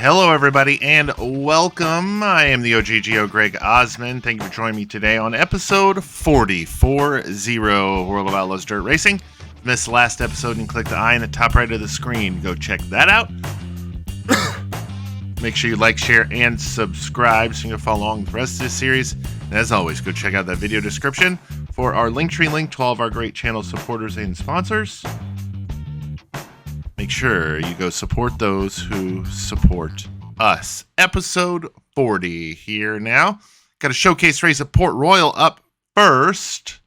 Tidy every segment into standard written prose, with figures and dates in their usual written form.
Hello, everybody, and welcome. I am the OGGO Greg Osmond. Thank you for joining me today on episode 40 World of Outlaws Dirt Racing. If you missed the last episode, you can click the eye in the top right of the screen. Go check that out. Make sure you like, share, and subscribe so you can follow along with the rest of this series. And as always, go check out that video description for our Linktree link to all of our great channel supporters and sponsors. Make sure you go support those who support us. Episode 40 here now. Got a showcase race at Port Royal up first.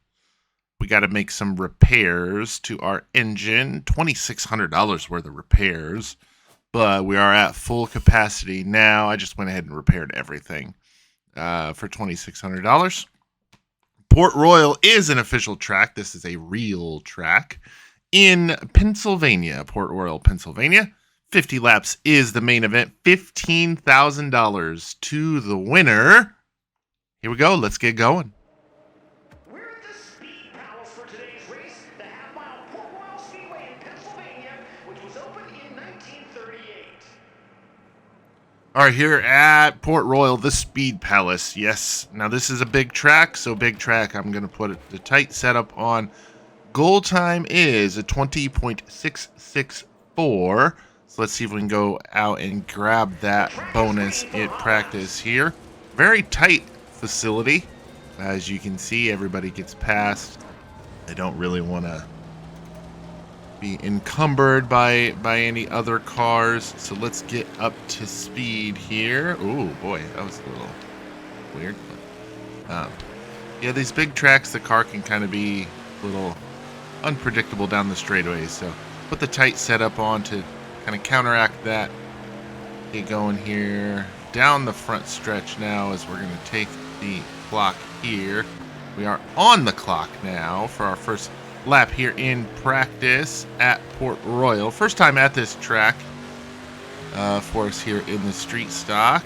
We got to make some repairs to our engine. $2,600 worth of repairs. But we are at full capacity now. I just went ahead and repaired everything for $2,600. Port Royal is an official track. This is a real track in Pennsylvania, Port Royal, Pennsylvania. 50 laps is the main event. $15,000 to the winner. Here we go. Let's get going. We're at the Speed Palace for today's race, the half-mile Port Royal Speedway in Pennsylvania, which was opened in 1938. All right, here at Port Royal, the Speed Palace. Yes, now this is a big track, so big track. I'm going to put the tight setup on. Goal time is a 20.664. So let's see if we can go out and grab that bonus at practice here. Very tight facility. As you can see, everybody gets past. I don't really want to be encumbered by any other cars. So let's get up to speed here. Oh boy, that was a little weird. Yeah, these big tracks, the car can kind of be a little unpredictable down the straightaways, so put the tight setup on to kind of counteract that. Get going here down the front stretch now as we're going to take the clock here. We are on the clock now for our first lap here in practice at Port Royal. First time at this track for us here in the street stock.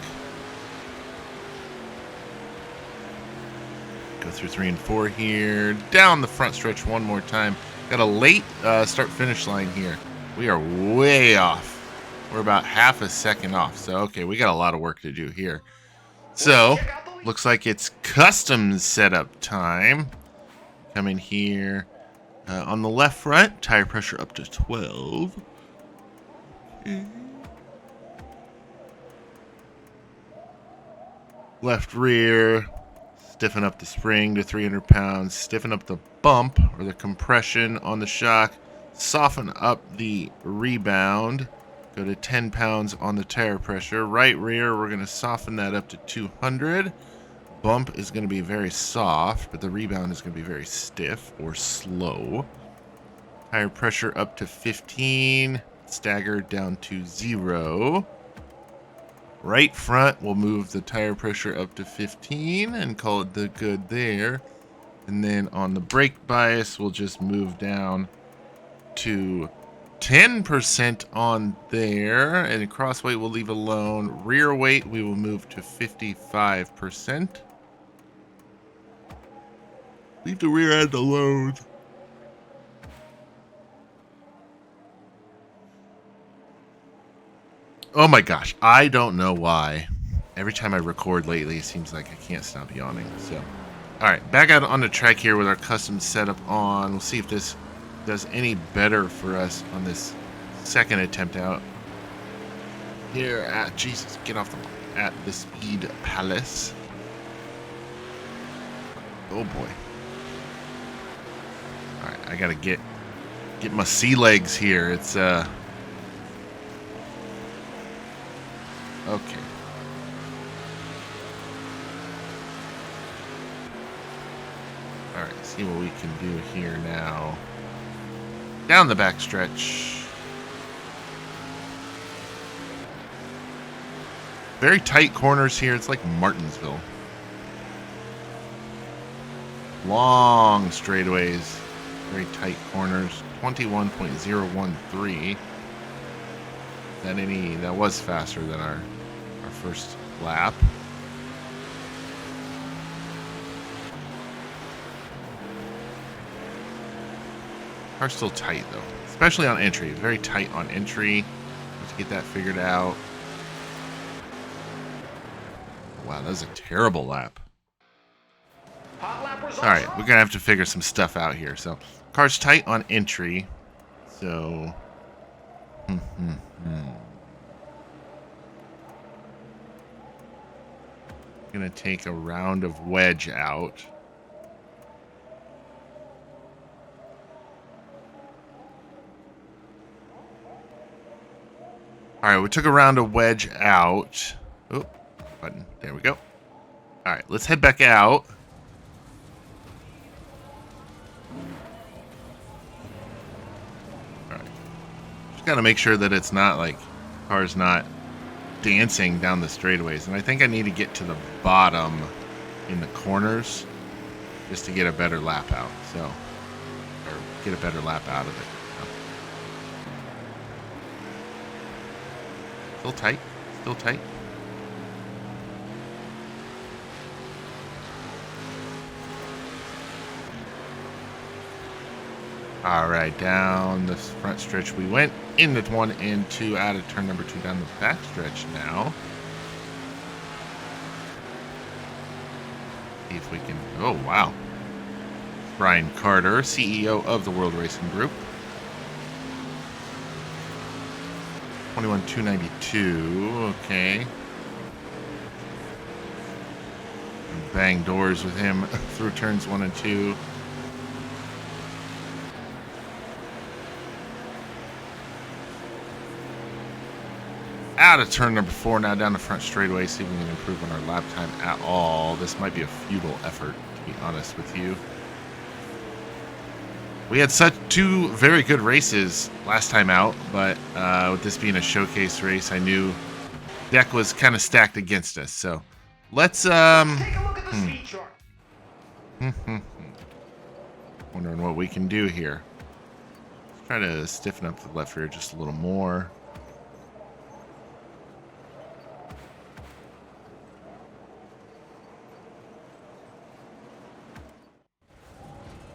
Go through 3 and 4 here. Down the front stretch one more time. Got a late start-finish line here. We are way off. We're about half a second off. So, okay, we got a lot of work to do here. So, looks like it's custom setup time. Come in here. On the left front, tire pressure up to 12. Left rear. Stiffen up the spring to 300 pounds, stiffen up the bump or the compression on the shock, soften up the rebound, go to 10 pounds on the tire pressure. Right rear, we're going to soften that up to 200. Bump is going to be very soft, but the rebound is going to be very stiff or slow. Tire pressure up to 15, staggered down to 0. Right front, we'll move the tire pressure up to 15 and call it the good there. And then on the brake bias, we'll just move down to 10% on there. And cross weight we'll leave alone. Rear weight, we will move to 55%. Leave the rear end alone. Oh my gosh, I don't know why. Every time I record lately, it seems like I can't stop yawning. So, all right, back out on the track here with our custom setup on. We'll see if this does any better for us on this second attempt out. Here at, Jesus, get off at the Speed Palace. Oh boy. All right, I gotta get my sea legs here. It's okay. All right, see what we can do here now. Down the backstretch. Very tight corners here. It's like Martinsville. Long straightaways. Very tight corners. 21.013. That was faster than our first lap. Car's still tight though, especially on entry. Very tight on entry. Let's get that figured out. wow, that was a terrible lap. Hot lap results. All right, we're gonna have to figure some stuff out here. So, car's tight on entry. So, gonna take a round of wedge out. All right, we took a round of wedge out. Oh, button. There we go. All right, let's head back out. All right. Just got to make sure that it's not like car's not dancing down the straightaways. And I think I need to get to the bottom in the corners just to get a better lap out. So, or get a better lap out of it. Still tight. Still tight. All right, down the front stretch we went. Into 1 and 2, out of turn number 2, down the back stretch now. See if we can. Oh, wow. Brian Carter, CEO of the World Racing Group. 21,292. Okay. Bang doors with him through turns 1 and 2. Out of turn number 4, now down the front straightaway. See if we can improve on our lap time at all. This might be a futile effort, to be honest with you. We had such 2 very good races last time out, but with this being a showcase race, I knew deck was kind of stacked against us. So let's Take a look at the speed chart. wondering what we can do here. Let's try to stiffen up the left rear just a little more.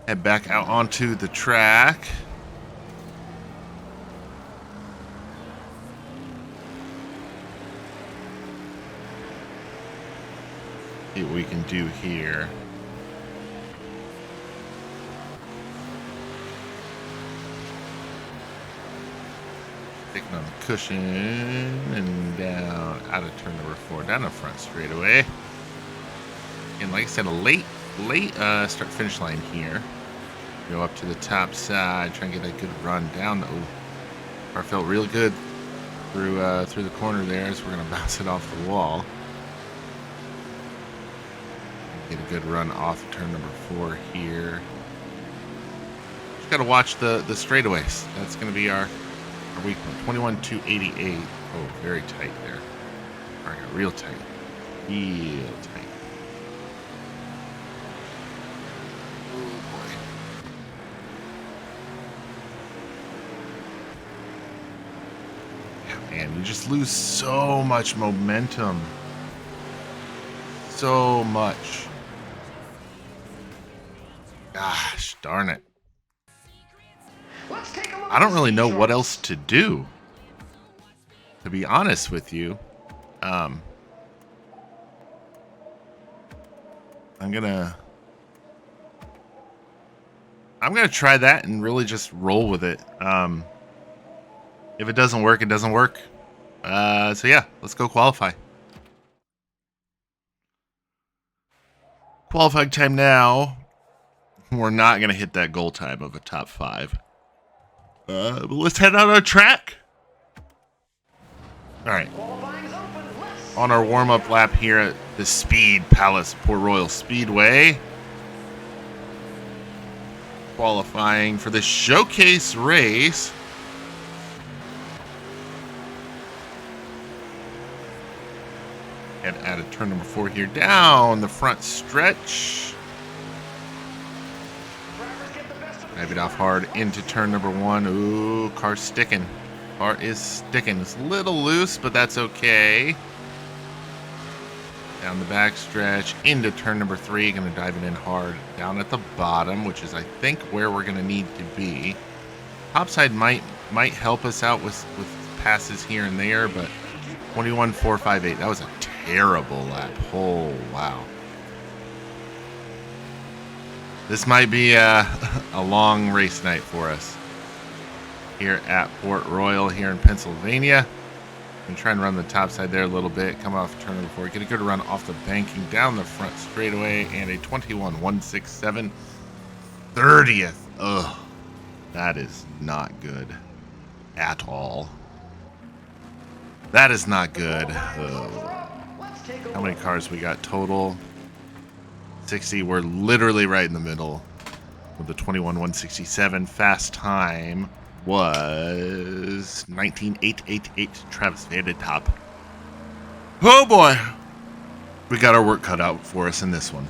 Head back out onto the track. See what we can do here. Taking on the cushion and down out of turn number 4, down the front straightaway. And like I said, a late start finish line here. Go up to the top side, try and get a good run down. Oh, car felt real good through the corner there, so we're gonna bounce it off the wall. Get a good run off of turn number 4 here. Just gotta watch the straightaways. That's gonna be our weak one. 21,288. Oh, very tight there. All right, real tight. Real tight. Man, we just lose so much momentum. So much. Gosh, darn it. Let's take a look I don't at the really speed know chart. what else to do. To be honest with you, I'm gonna try that and really just roll with it. If it doesn't work, it doesn't work. So yeah, let's go qualify. Qualifying time now. We're not going to hit that goal time of a top 5. But let's head out on track. All right. Qualifying's open. Let's On our warm-up lap here at the Speed Palace Port Royal Speedway. Qualifying for the showcase race. And added turn number 4 here down the front stretch. drivers get the best of Drive it off hard into turn number 1. Ooh, car's sticking. Car is sticking. It's a little loose, but that's okay. Down the back stretch into turn number 3. Going to dive it in hard down at the bottom, which is, I think, where we're going to need to be. Topside might help us out with passes here and there, but 21.458. That was a terrible lap. Oh, wow. This might be a long race night for us here at Port Royal here in Pennsylvania. I'm trying to run the top side there a little bit. Come off turn number 4. Get a good run off the banking down the front straightaway. And a 21.167. 30th. Ugh. That is not good at all. That is not good. How many cars we got total? 60. We're literally right in the middle with the 21.167. Fast time was 19.888. Travis Vandertop. Oh boy. We got our work cut out for us in this one.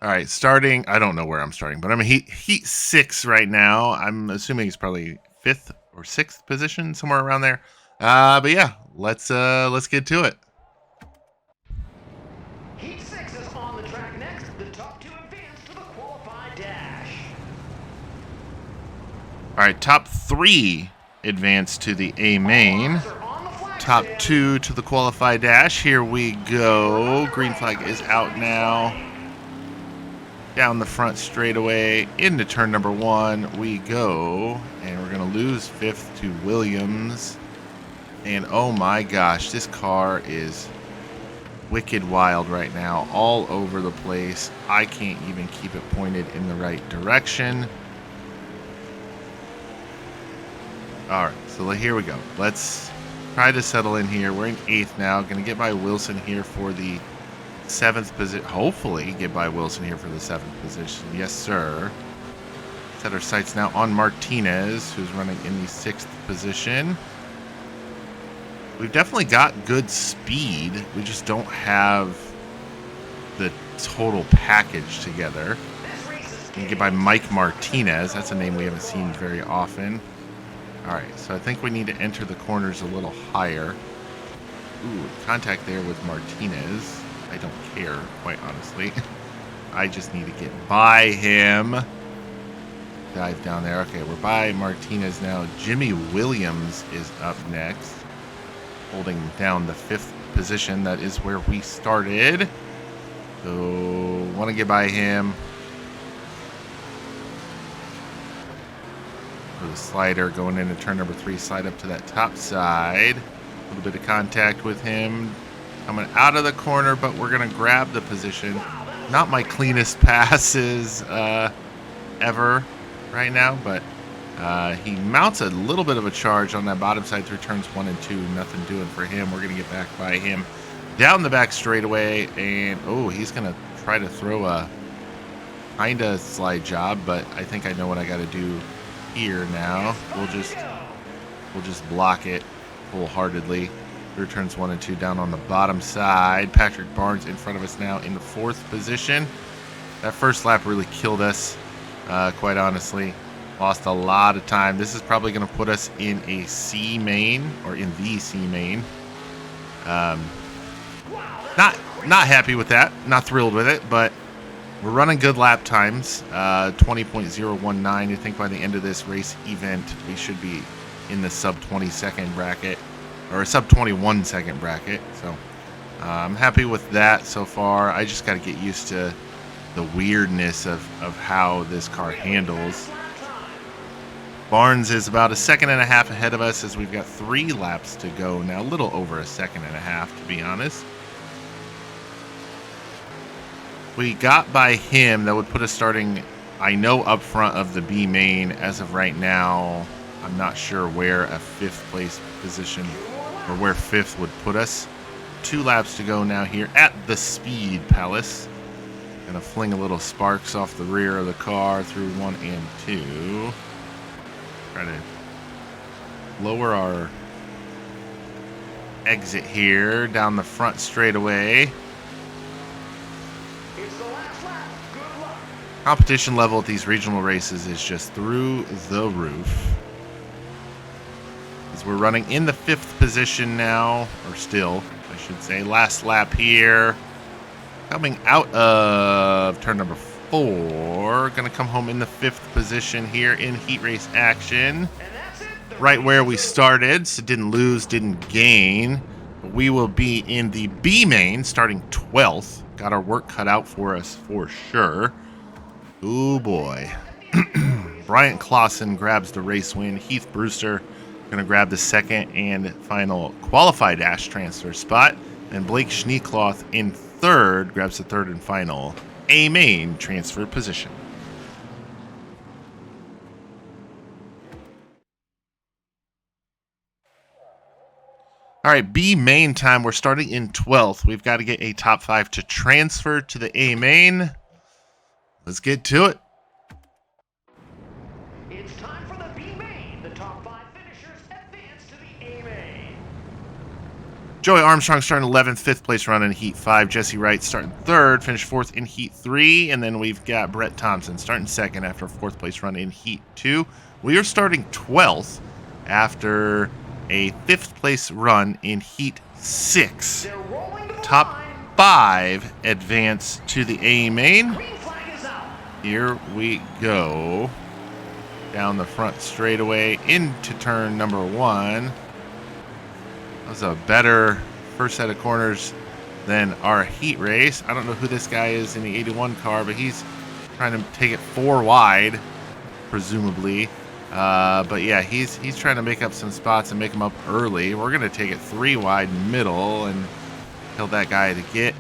All right, starting. I don't know where I'm starting, but I'm heat 6 right now. I'm assuming it's probably 5th or 6th position, somewhere around there. But yeah, let's get to it. Heat 6 is on the track next. The top 2 advance to the qualified dash. All right, top 3 advance to the A main. Top 2 to the qualified dash. Here we go. Green flag is out now. Down the front straightaway into turn number 1 we go, and we're gonna lose 5th to Williams. And oh my gosh, this car is wicked wild right now, all over the place. I can't even keep it pointed in the right direction. All right, so here we go. Let's try to settle in here. We're in 8th now. Gonna get by Wilson here for the 7th position. Hopefully get by Wilson here for the 7th position. Yes, sir. Set our sights now on Martinez, who's running in the 6th position. We've definitely got good speed. We just don't have the total package together. You get by Mike Martinez. That's a name we haven't seen very often. All right, so I think we need to enter the corners a little higher. Ooh, contact there with Martinez. I don't care, quite honestly. I just need to get by him. Dive down there. Okay, we're by Martinez now. Jimmy Williams is up next, holding down the 5th position. That is where we started. So, want to get by him. For the slider, going into turn number 3, slide up to that top side. A little bit of contact with him. Coming out of the corner, but we're going to grab the position. Not my cleanest passes ever right now, but he mounts a little bit of a charge on that bottom side through turns 1 and 2. Nothing doing for him. We're going to get back by him down the back straightaway, and oh, he's going to try to throw a kind of slide job, but I think I know what I got to do here now. We'll just block it wholeheartedly. Through turns 1 and 2 down on the bottom side. Patrick Barnes in front of us now in the 4th position. That first lap really killed us, quite honestly. Lost a lot of time. This is probably going to put us in a C main, or in the C main. Not happy with that. Not thrilled with it, but we're running good lap times. 20.019. I think by the end of this race event, we should be in the sub 20-second bracket. Or a sub 21-second bracket, so I'm happy with that so far. I just got to get used to the weirdness of how this car handles. Barnes is about 1.5 seconds ahead of us as we've got 3 laps to go now. A little over 1.5 seconds, to be honest. We got by him. That would put us starting, I know, up front of the B main. As of right now, I'm not sure where a 5th place position, or where 5th would put us. 2 laps to go now here at the Speed Palace. Gonna fling a little sparks off the rear of the car through 1 and 2. Try to lower our exit here down the front straightaway. It's the last lap. Good luck. Competition level at these regional races is just through the roof. We're running in the 5th position now, or still, I should say. Last lap here. Coming out of turn number 4. Going to come home in the 5th position here in heat race action. And that's it. The right where we started, so didn't lose, didn't gain. We will be in the B main, starting 12th. Got our work cut out for us for sure. Oh boy. Bryant Clausen grabs the race win. Heath Brewster going to grab the second and final qualified dash transfer spot. And Blake Schneekloth in third grabs the third and final A main transfer position. All right, B main time. We're starting in 12th. We've got to get a top 5 to transfer to the A main. Let's get to it. It's time for the B main. The top 5 finishers advance to the A main. Joey Armstrong starting 11th, 5th place run in Heat 5. Jesse Wright starting 3rd, finished 4th in Heat 3. And then we've got Brett Thompson starting 2nd after a 4th place run in Heat 2. We are starting 12th after a 5th place run in Heat 6. Top 5 advance to the A main. Here we go. Down the front straightaway into turn number 1. That was a better first set of corners than our heat race. I don't know who this guy is in the 81 car, but he's trying to take it 4 wide, presumably. But yeah, he's trying to make up some spots and make them up early. We're going to take it 3 wide middle and tell that guy to get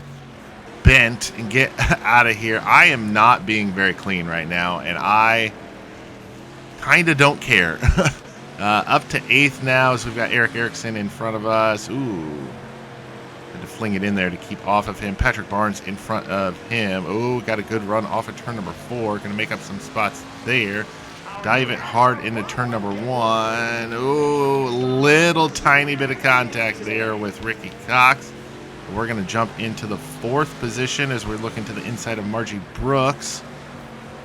bent and get out of here. I am not being very clean right now, and I kind of don't care. Up to 8th now, so we've got Eric Erickson in front of us. Ooh. Had to fling it in there to keep off of him. Patrick Barnes in front of him. Ooh, got a good run off of turn number 4. Going to make up some spots there. Dive it hard into turn number 1. Ooh, little tiny bit of contact there with Ricky Cox. We're going to jump into the 4th position as we're looking to the inside of Margie Brooks.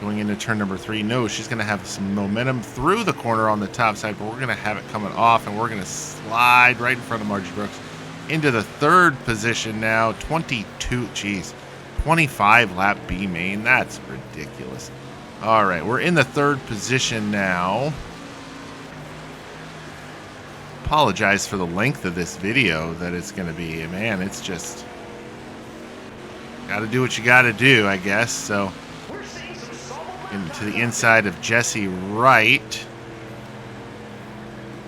Going into turn number 3. No, she's going to have some momentum through the corner on the top side, but we're going to have it coming off, and we're going to slide right in front of Margie Brooks into the 3rd position now. 25 lap B main. That's ridiculous. All right, we're in the 3rd position now. Apologize for the length of this video that it's going to be. Man, it's just got to do what you got to do, I guess. So into the inside of Jesse Wright.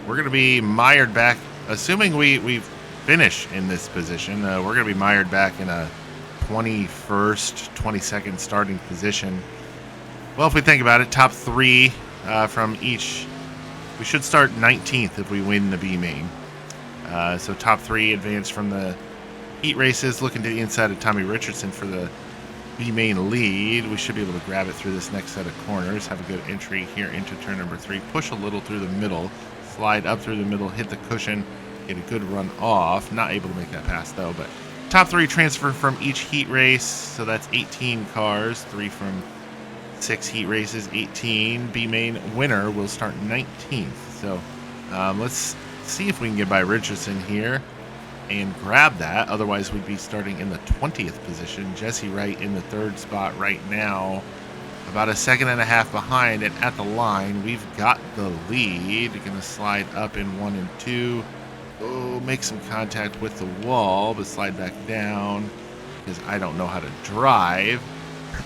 We're going to be mired back, assuming we finish in this position. We're going to be mired back in a 21st, 22nd starting position. Well, if we think about it, top 3 from each. We should start 19th if we win the B main. So top 3 advance from the heat races. Looking to the inside of Tommy Richardson for the B main lead. We should be able to grab it through this next set of corners. Have a good entry here into turn number 3. Push a little through the middle. Slide up through the middle. Hit the cushion. Get a good run off. Not able to make that pass though. But top 3 transfer from each heat race. So that's 18 cars. 3 from 6 heat races, 18. B main winner will start 19th. So let's see if we can get by Richardson here and grab that. Otherwise, we'd be starting in the 20th position. Jesse Wright in the 3rd spot right now. About a 1.5 seconds behind, and at the line, we've got the lead. Going to slide up in 1 and 2. Oh, make some contact with the wall, but slide back down because I don't know how to drive.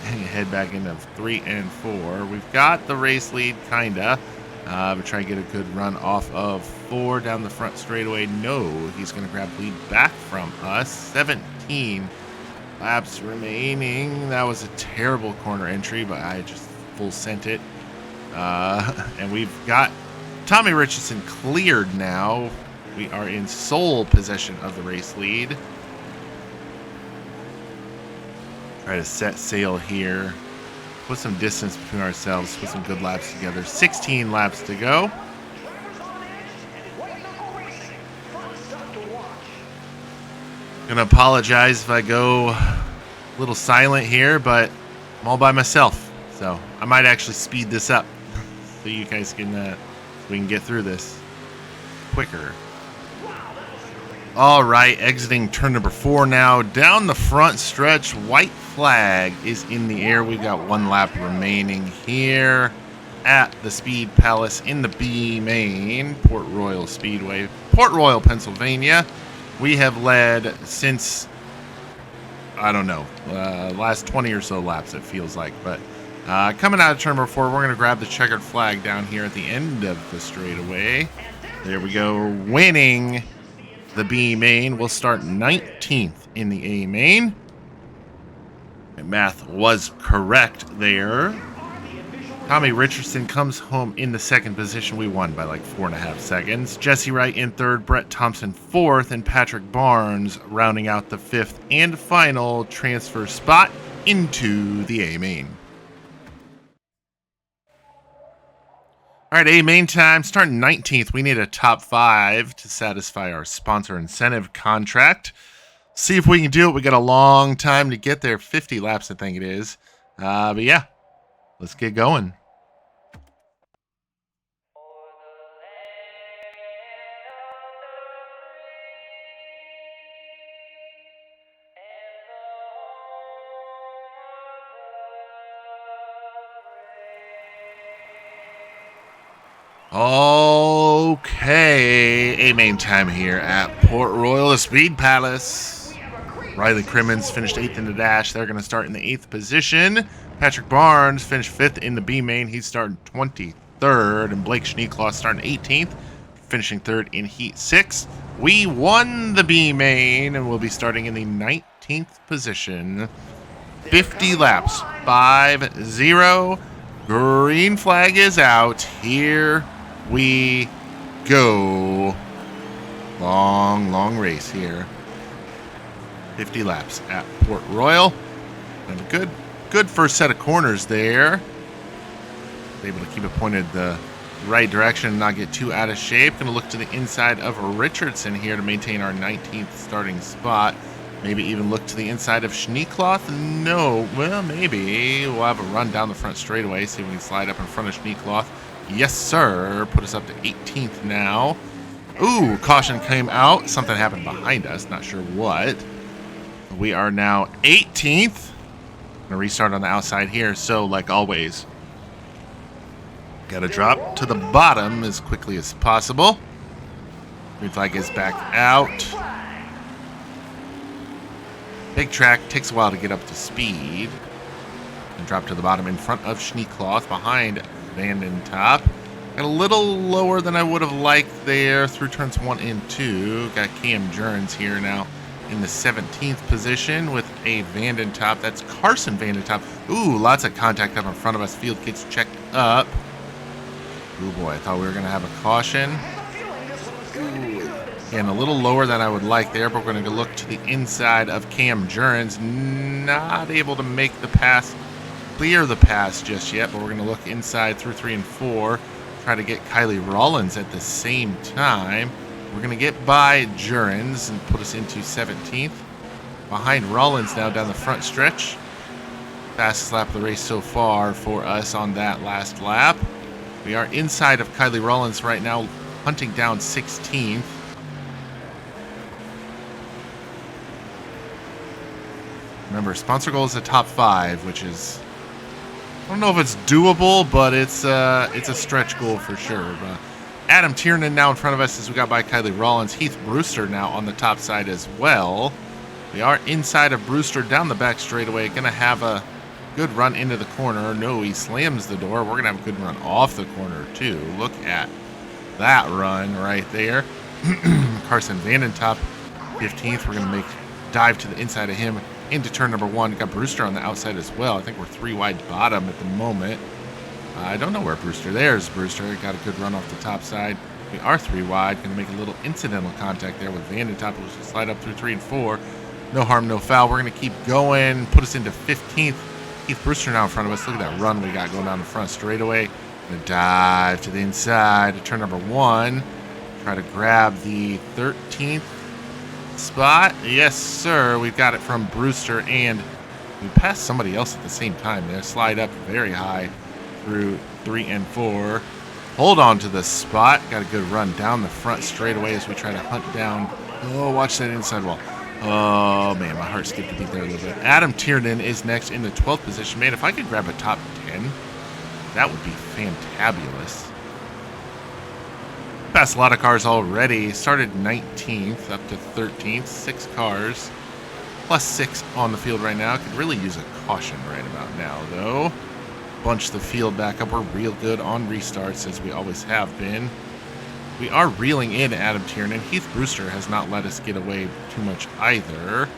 And head back into 3 and 4. We've got the race lead, kinda. But try and get a good run off of 4 down the front straightaway. No, he's going to grab lead back from us. 17 laps remaining. That was a terrible corner entry, but I just full sent it. And we've got Tommy Richardson cleared now. We are in sole possession of the race lead. Try to set sail here. Put some distance between ourselves. Put some good laps together. 16 laps to go. Gonna apologize if I go a little silent here, but I'm all by myself. So I might actually speed this up so you guys can, so we can get through this quicker. All right, exiting turn number 4 now. Down the front stretch, white flag is in the air. We've got 1 lap remaining here. at the Speed Palace in the B main, Port Royal Speedway, Port Royal, Pennsylvania. We have led since, I don't know, last 20 or so laps it feels like. But coming out of turn number 4, we're going to grab the checkered flag down here at the end of the straightaway. There we go, winning the B main. We'll start 19th in the A main. My math was correct there. Tommy Richardson comes home in the second position. We won by like 4.5 seconds. Jesse Wright in third, Brett Thompson fourth, and Patrick Barnes rounding out the fifth and final transfer spot into the A main. All right, A main time, starting 19th. We need a top 5 to satisfy our sponsor incentive contract. See if we can do it. We got a long time to get there, 50 laps, I think it is. But yeah, let's get going. Okay, A main time here at Port Royal Speed Palace. Riley Crimmins finished 8th in the dash. They're going to start in the 8th position. Patrick Barnes finished 5th in the B main. He's starting 23rd. And Blake Schneekloth starting 18th, finishing 3rd in Heat 6. We won the B main and we'll be starting in the 19th position. 50 laps, 5-0. Green flag is out. Here we go. Long race here. 50 laps at Port Royal. And a good first set of corners there. Able to keep it pointed the right direction and not get too out of shape. Going to look to the inside of Richardson here to maintain our 19th starting spot. Maybe even look to the inside of Schneekloth. No, well, maybe. We'll have a run down the front straightaway. See if we can slide up in front of Schneekloth. Yes, sir. Put us up to 18th now. Ooh, caution came out. Something happened behind us. Not sure what. We are now 18th. Gonna restart on the outside here. So, like always, gotta drop to the bottom as quickly as possible. Green flag is back out. Big track, takes a while to get up to speed. And drop to the bottom in front of Schneekloth, behind Vanden Top. Got a little lower than I would have liked there through turns 1 and 2. Got Cam Jurgens here now in the 17th position with a Vanden Top. That's Carson Vanden Top. Ooh, lots of contact up in front of us. Field gets checked up. Ooh, boy, I thought we were going to have a caution. And a little lower than I would like there, but we're going to look to the inside of Cam Jurgens. Not able to make the pass, clear the pass just yet, but we're going to look inside through 3 and 4. Try to get Kylie Rollins at the same time. We're going to get by Jurgens and put us into 17th. Behind Rollins now down the front stretch. Fastest lap of the race so far for us on that last lap. We are inside of Kylie Rollins right now, hunting down 16th. Remember, sponsor goal is the top 5, which is, I don't know if it's doable, but it's a stretch goal for sure. But Adam Tiernan now in front of us as we got by Kylie Rollins. Heath Brewster now on the top side as well. We are inside of Brewster down the back straightaway. Going to have a good run into the corner. No, he slams the door. We're going to have a good run off the corner too. Look at that run right there. Carson Vanden Top, 15th. We're going to make dive to the inside of him into turn number 1. Got Brewster on the outside as well. I think we're 3 wide bottom at the moment. I don't know where Brewster. There's Brewster. Got a good run off the top side. We are 3 wide. Going to make a little incidental contact there with Vanden Top, who's going to slide up through 3 and 4. No harm, no foul. We're going to keep going. Put us into 15th. Keith Brewster now in front of us. Look at that run we got going down the front straightaway. Going to dive to the inside to turn number 1. Try to grab the 13th spot. Yes, sir. We've got it from Brewster, and we passed somebody else at the same time there. Slide up very high through 3 and 4. Hold on to the spot. Got a good run down the front straightaway as we try to hunt down. Oh, watch that inside wall. Oh, man, my heart skipped a beat there a little bit. Adam Tiernan is next in the 12th position. Man, if I could grab a top 10 That would be fantabulous. Passed a lot of cars already. Started 19th up to 13th. 6 cars. Plus 6 on the field right now. Could really use a caution right about now, though. Bunch the field back up. We're real good on restarts, as we always have been. We are reeling in Adam Tiernan. Heath Brewster has not let us get away too much either.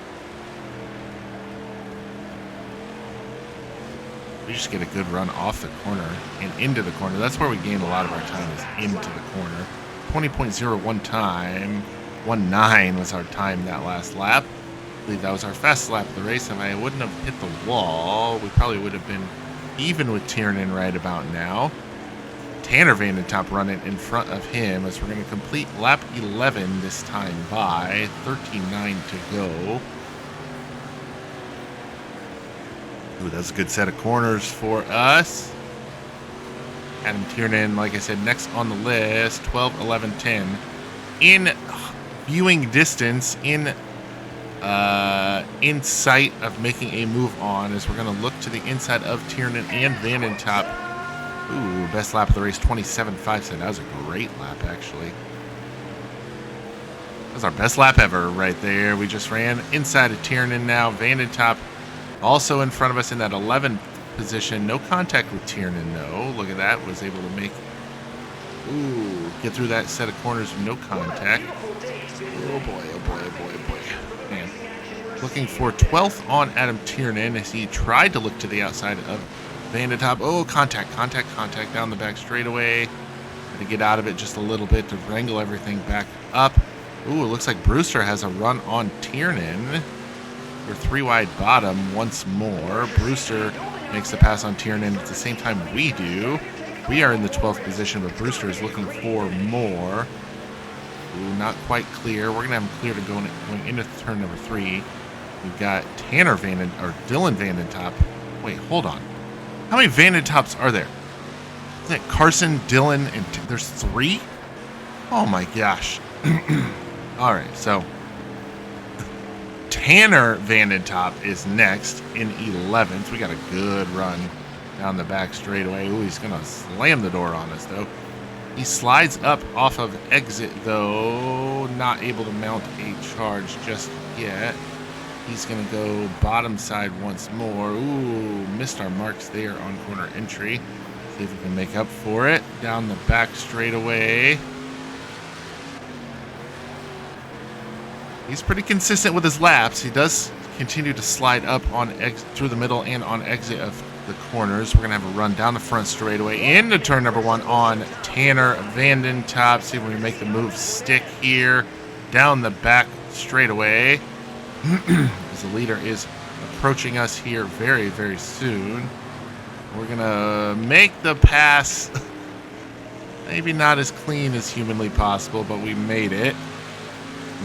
We just get a good run off the corner and into the corner. That's where we gain a lot of our time, is into the corner. 20.01 time. 1.9 was our time that last lap. I believe that was our fastest lap of the race. If I wouldn't have hit the wall, we probably would have been even with Tiernan right about now. Tanner Vandentop running in front of him as we're going to complete lap 11 this time by 13.9 to go. Ooh, that's a good set of corners for us. Adam Tiernan, like I said, next on the list, 12, 11, 10. In viewing distance, in sight of making a move on, as we're going to look to the inside of Tiernan and Vandentop. Ooh, best lap of the race, 27.5. That was a great lap, actually. That was our best lap ever right there. We just ran inside of Tiernan now. Vandentop also in front of us in that 11th position. No contact with Tiernan, though. Look at that. Was able to make... Ooh, get through that set of corners with no contact. Oh, boy, oh, boy, oh, boy, oh, boy. Man. Looking for 12th on Adam Tiernan as he tried to look to the outside of Vandentop. Oh, contact down the back straightaway. Got to get out of it just a little bit to wrangle everything back up. Ooh, it looks like Brewster has a run on Tiernan. We're 3 wide bottom once more. Brewster makes the pass on Tiernan at the same time we do. We are in the 12th position, but Brewster is looking for more. Ooh, not quite clear. We're going to have him clear to going into turn number 3. We've got Dylan Vandentop. Wait, hold on. How many Vandetops are there? Is that Carson, Dylan, and there's 3? Oh my gosh. All right, so Tanner Vandentop is next in 11th. We got a good run down the back straightaway. Ooh, he's going to slam the door on us, though. He slides up off of exit, though. Not able to mount a charge just yet. He's going to go bottom side once more. Ooh, missed our marks there on corner entry. See if we can make up for it. Down the back straightaway. He's pretty consistent with his laps. He does continue to slide up on through the middle and on exit of the corners. We're going to have a run down the front straightaway into turn number 1 on Tanner Vandentop. See if we can make the move stick here. Down the back straightaway. As the leader is approaching us here very, very soon. We're going to make the pass. Maybe not as clean as humanly possible, but we made it.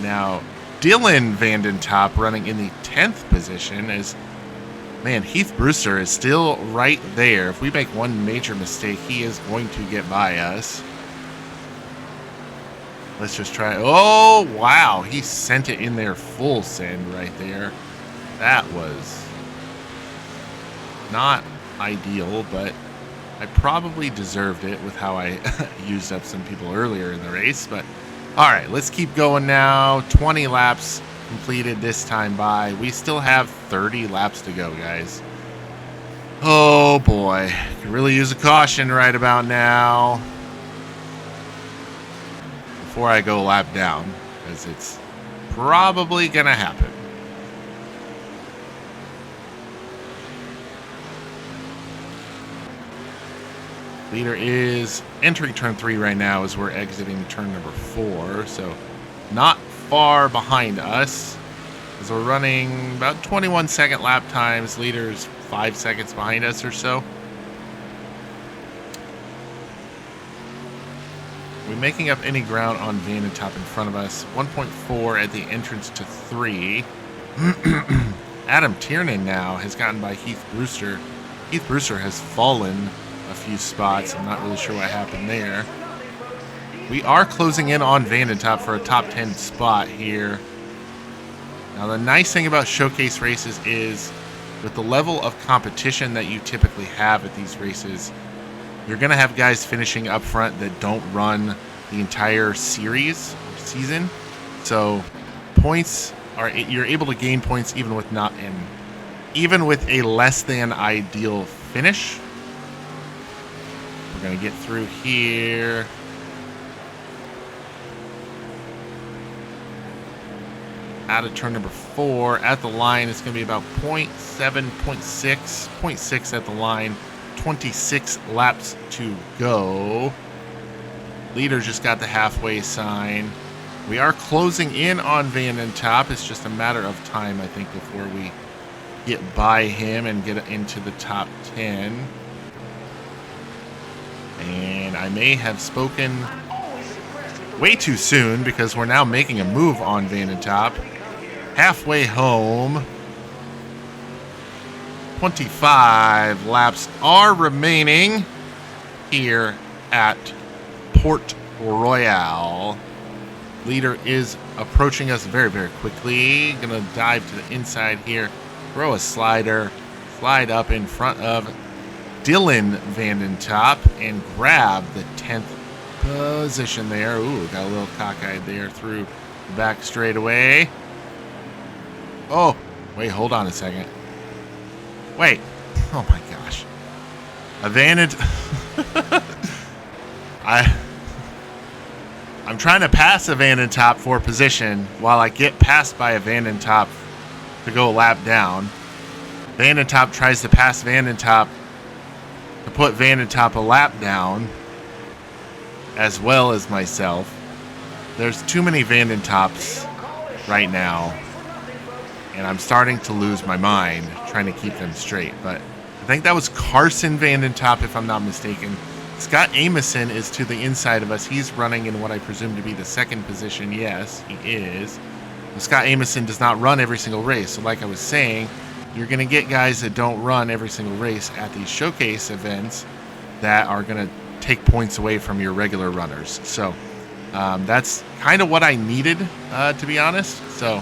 Now, Dylan Vandentop running in the 10th position as, man, Heath Brewster is still right there. If we make one major mistake, he is going to get by us. Let's just try. Oh, wow. He sent it in there full send right there. That was not ideal, but I probably deserved it with how I used up some people earlier in the race. But all right, let's keep going now. 20 laps completed this time by. We still have 30 laps to go, guys. Oh, boy. Could really use a caution right about now. Before I go lap down, because it's probably going to happen. Leader is entering turn 3 right now as we're exiting turn number 4, so not far behind us. As we're running about 21-second lap times, leader's 5 seconds behind us or so. We're making up any ground on Vandentop in front of us. 1.4 at the entrance to 3. Adam Tiernan now has gotten by Heath Brewster. Heath Brewster has fallen a few spots. I'm not really sure what happened there. We are closing in on Vandentop for a top 10 spot here. Now, the nice thing about showcase races is with the level of competition that you typically have at these races, you're going to have guys finishing up front that don't run the entire series or season. So points are, you're able to gain points even with a less than ideal finish. We're going to get through here. Out of turn number 4 at the line, it's going to be about 0.7, 0.6 at the line. 26 laps to go. Leader just got the halfway sign. We are closing in on Van den Top. It's just a matter of time, I think, before we get by him and get into the top 10. And I may have spoken way too soon because we're now making a move on Van den Top. Halfway home. 25 laps are remaining here at Port Royal. Leader is approaching us very, very quickly. Gonna dive to the inside here, throw a slider, slide up in front of Dylan Van den Top and grab the 10th position there. Ooh, got a little cockeyed there through the back straightaway. Oh, wait, hold on a second. Wait. Oh my gosh. Advantage. I'm trying to pass a Van den Top for position while I get passed by a Van den Top to go a lap down. Van den Top tries to pass Van den Top to put Van den Top a lap down, as well as myself. There's too many Van den Tops right now, and I'm starting to lose my mind trying to keep them straight. But I think that was Carson Van den Top, if I'm not mistaken. Scott Amison is to the inside of us. He's running in what I presume to be the second position. Yes, he is. But Scott Amison does not run every single race. So like I was saying, you're going to get guys that don't run every single race at these showcase events that are going to take points away from your regular runners. So that's kind of what I needed, to be honest. So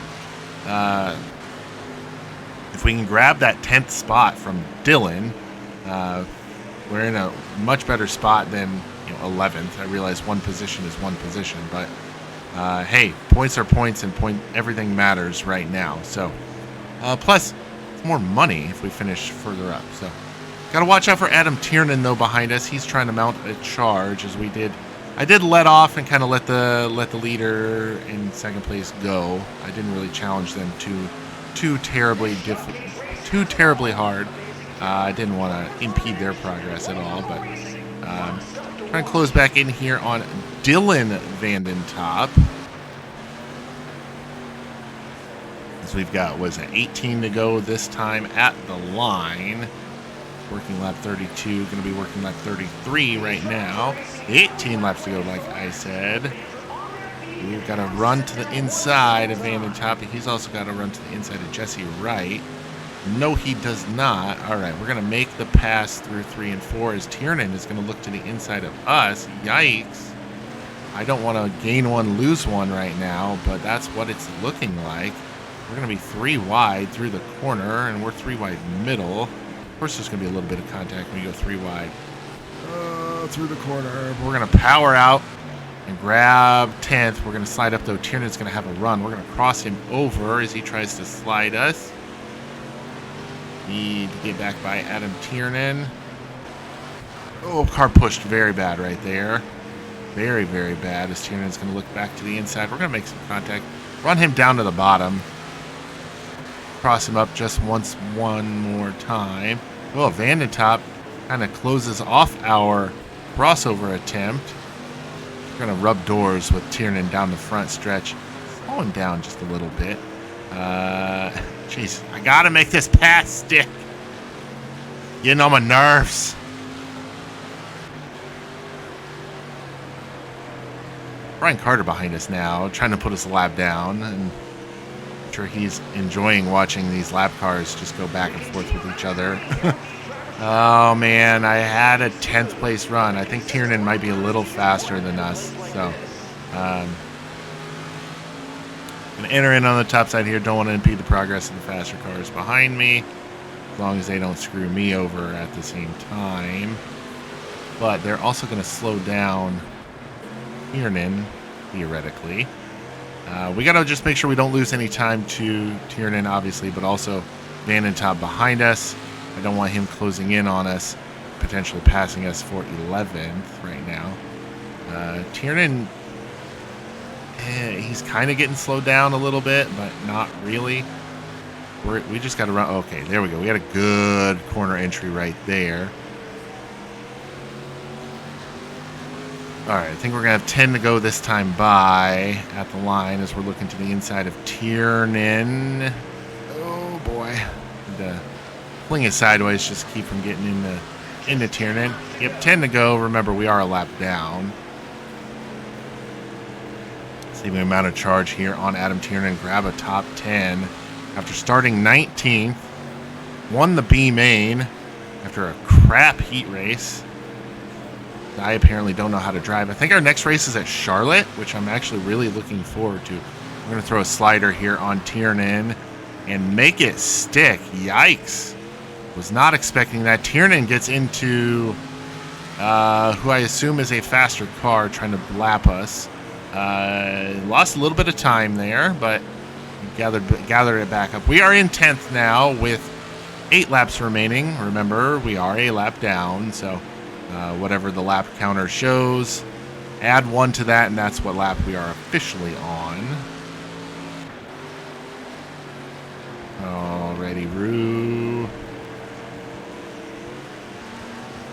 if we can grab that 10th spot from Dylan, we're in a much better spot than 11th. I realize one position is one position, but hey, points are points, and everything matters right now. So plus, it's more money if we finish further up. So got to watch out for Adam Tiernan though behind us. He's trying to mount a charge as we did. I did let off and kind of let the leader in second place go. I didn't really challenge them too terribly hard. I didn't want to impede their progress at all, but trying to close back in here on Dylan Van den Top. As we've got, 18 to go this time at the line. Working lap 32, going to be working lap 33 right now. 18 laps to go, like I said. We've got to run to the inside of Van den Top. He's also got to run to the inside of Jesse Wright. No, he does not. All right, we're going to make the pass through 3 and 4 as Tiernan is going to look to the inside of us. Yikes. I don't want to gain one, lose one right now, but that's what it's looking like. We're going to be 3 wide through the corner, and we're 3 wide middle. Of course, there's going to be a little bit of contact when we go 3 wide. Through the corner. We're going to power out and grab 10th. We're going to slide up, though. Tiernan's going to have a run. We're going to cross him over as he tries to slide us. Need to get back by Adam Tiernan. Oh, car pushed very bad right there. Very, very bad as Tiernan's going to look back to the inside. We're going to make some contact. Run him down to the bottom. Cross him up just one more time. Oh, Van den Top kind of closes off our crossover attempt. We're going to rub doors with Tiernan down the front stretch. Slowing down just a little bit. Jeez, I got to make this pass stick. Getting on my nerves. Brian Carter behind us now, trying to put us a lap down, and I'm sure he's enjoying watching these lap cars just go back and forth with each other. Oh man, I had a 10th place run. I think Tiernan might be a little faster than us, so gonna enter in on the top side here. Don't want to impede the progress of the faster cars behind me, as long as they don't screw me over at the same time. but they're also going to slow down Tiernan, theoretically. We got to just make sure we don't lose any time to Tiernan, obviously, but also Van den Top behind us. I don't want him closing in on us, potentially passing us for 11th right now. Tiernan, he's kind of getting slowed down a little bit, but not really. We just got to run. Okay, there we go. We had a good corner entry right there. All right, I think we're going to have 10 to go this time by at the line as we're looking to the inside of Tiernan. Oh, boy. Fling it sideways, just keep from getting into Tiernan. Yep, 10 to go. Remember, we are a lap down. Saving amount of charge here on Adam Tiernan. Grab a top 10 after starting 19th. Won the B main after a crap heat race. I apparently don't know how to drive. I think our next race is at Charlotte, which I'm actually really looking forward to. We're going to throw a slider here on Tiernan and make it stick. Yikes. Was not expecting that. Tiernan gets into who I assume is a faster car trying to lap us. Lost a little bit of time there, but gathered it back up. We are in 10th now with 8 laps remaining. Remember, we are a lap down, so whatever the lap counter shows, add 1 to that, and that's what lap we are officially on. Alrighty, Roo.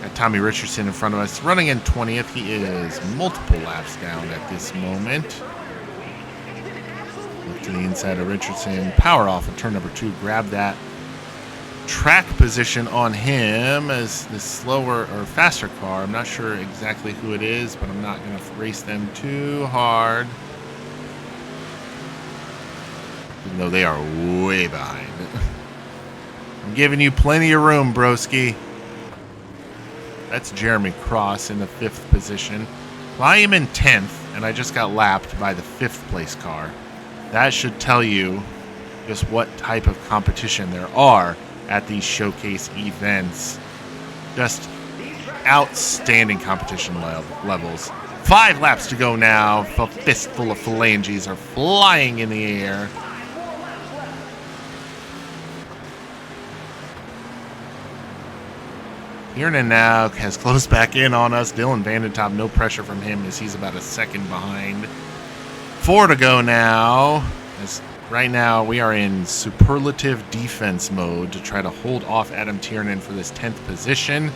Got Tommy Richardson in front of us, running in 20th. He is multiple laps down at this moment. Look to the inside of Richardson. Power off of turn number 2. Grab that track position on him as the slower or faster car. I'm not sure exactly who it is, but I'm not going to race them too hard, even though they are way behind. I'm giving you plenty of room, broski. That's Jeremy Cross in the 5th position. Well, I am in 10th, and I just got lapped by the 5th place car. That should tell you just what type of competition there are at these showcase events. Just outstanding competition levels. 5 laps to go now. A fistful of phalanges are flying in the air. Tiernan now has closed back in on us. Dylan Van den Top, no pressure from him as he's about a second behind. 4 to go now. As right now, we are in superlative defense mode to try to hold off Adam Tiernan for this 10th position.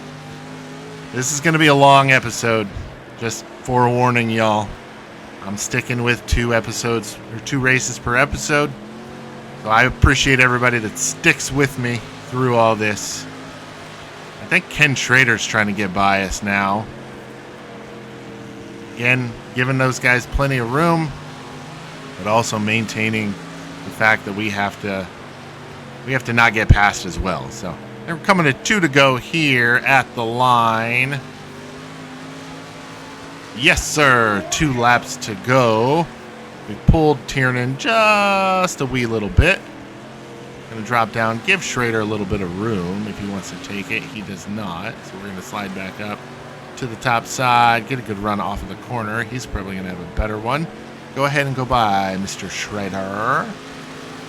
This is going to be a long episode. Just forewarning y'all. I'm sticking with 2 episodes or 2 races per episode. So I appreciate everybody that sticks with me through all this. I think Ken Schrader's trying to get by us now. Again, giving those guys plenty of room, but also maintaining the fact that we have to not get past as well. So they're coming to 2 to go here at the line. Yes, sir. 2 laps to go. We pulled Tiernan just a wee little bit. Going to drop down, give Schrader a little bit of room if he wants to take it. He does not. So we're going to slide back up to the top side, get a good run off of the corner. He's probably going to have a better one. Go ahead and go by, Mr. Schrader.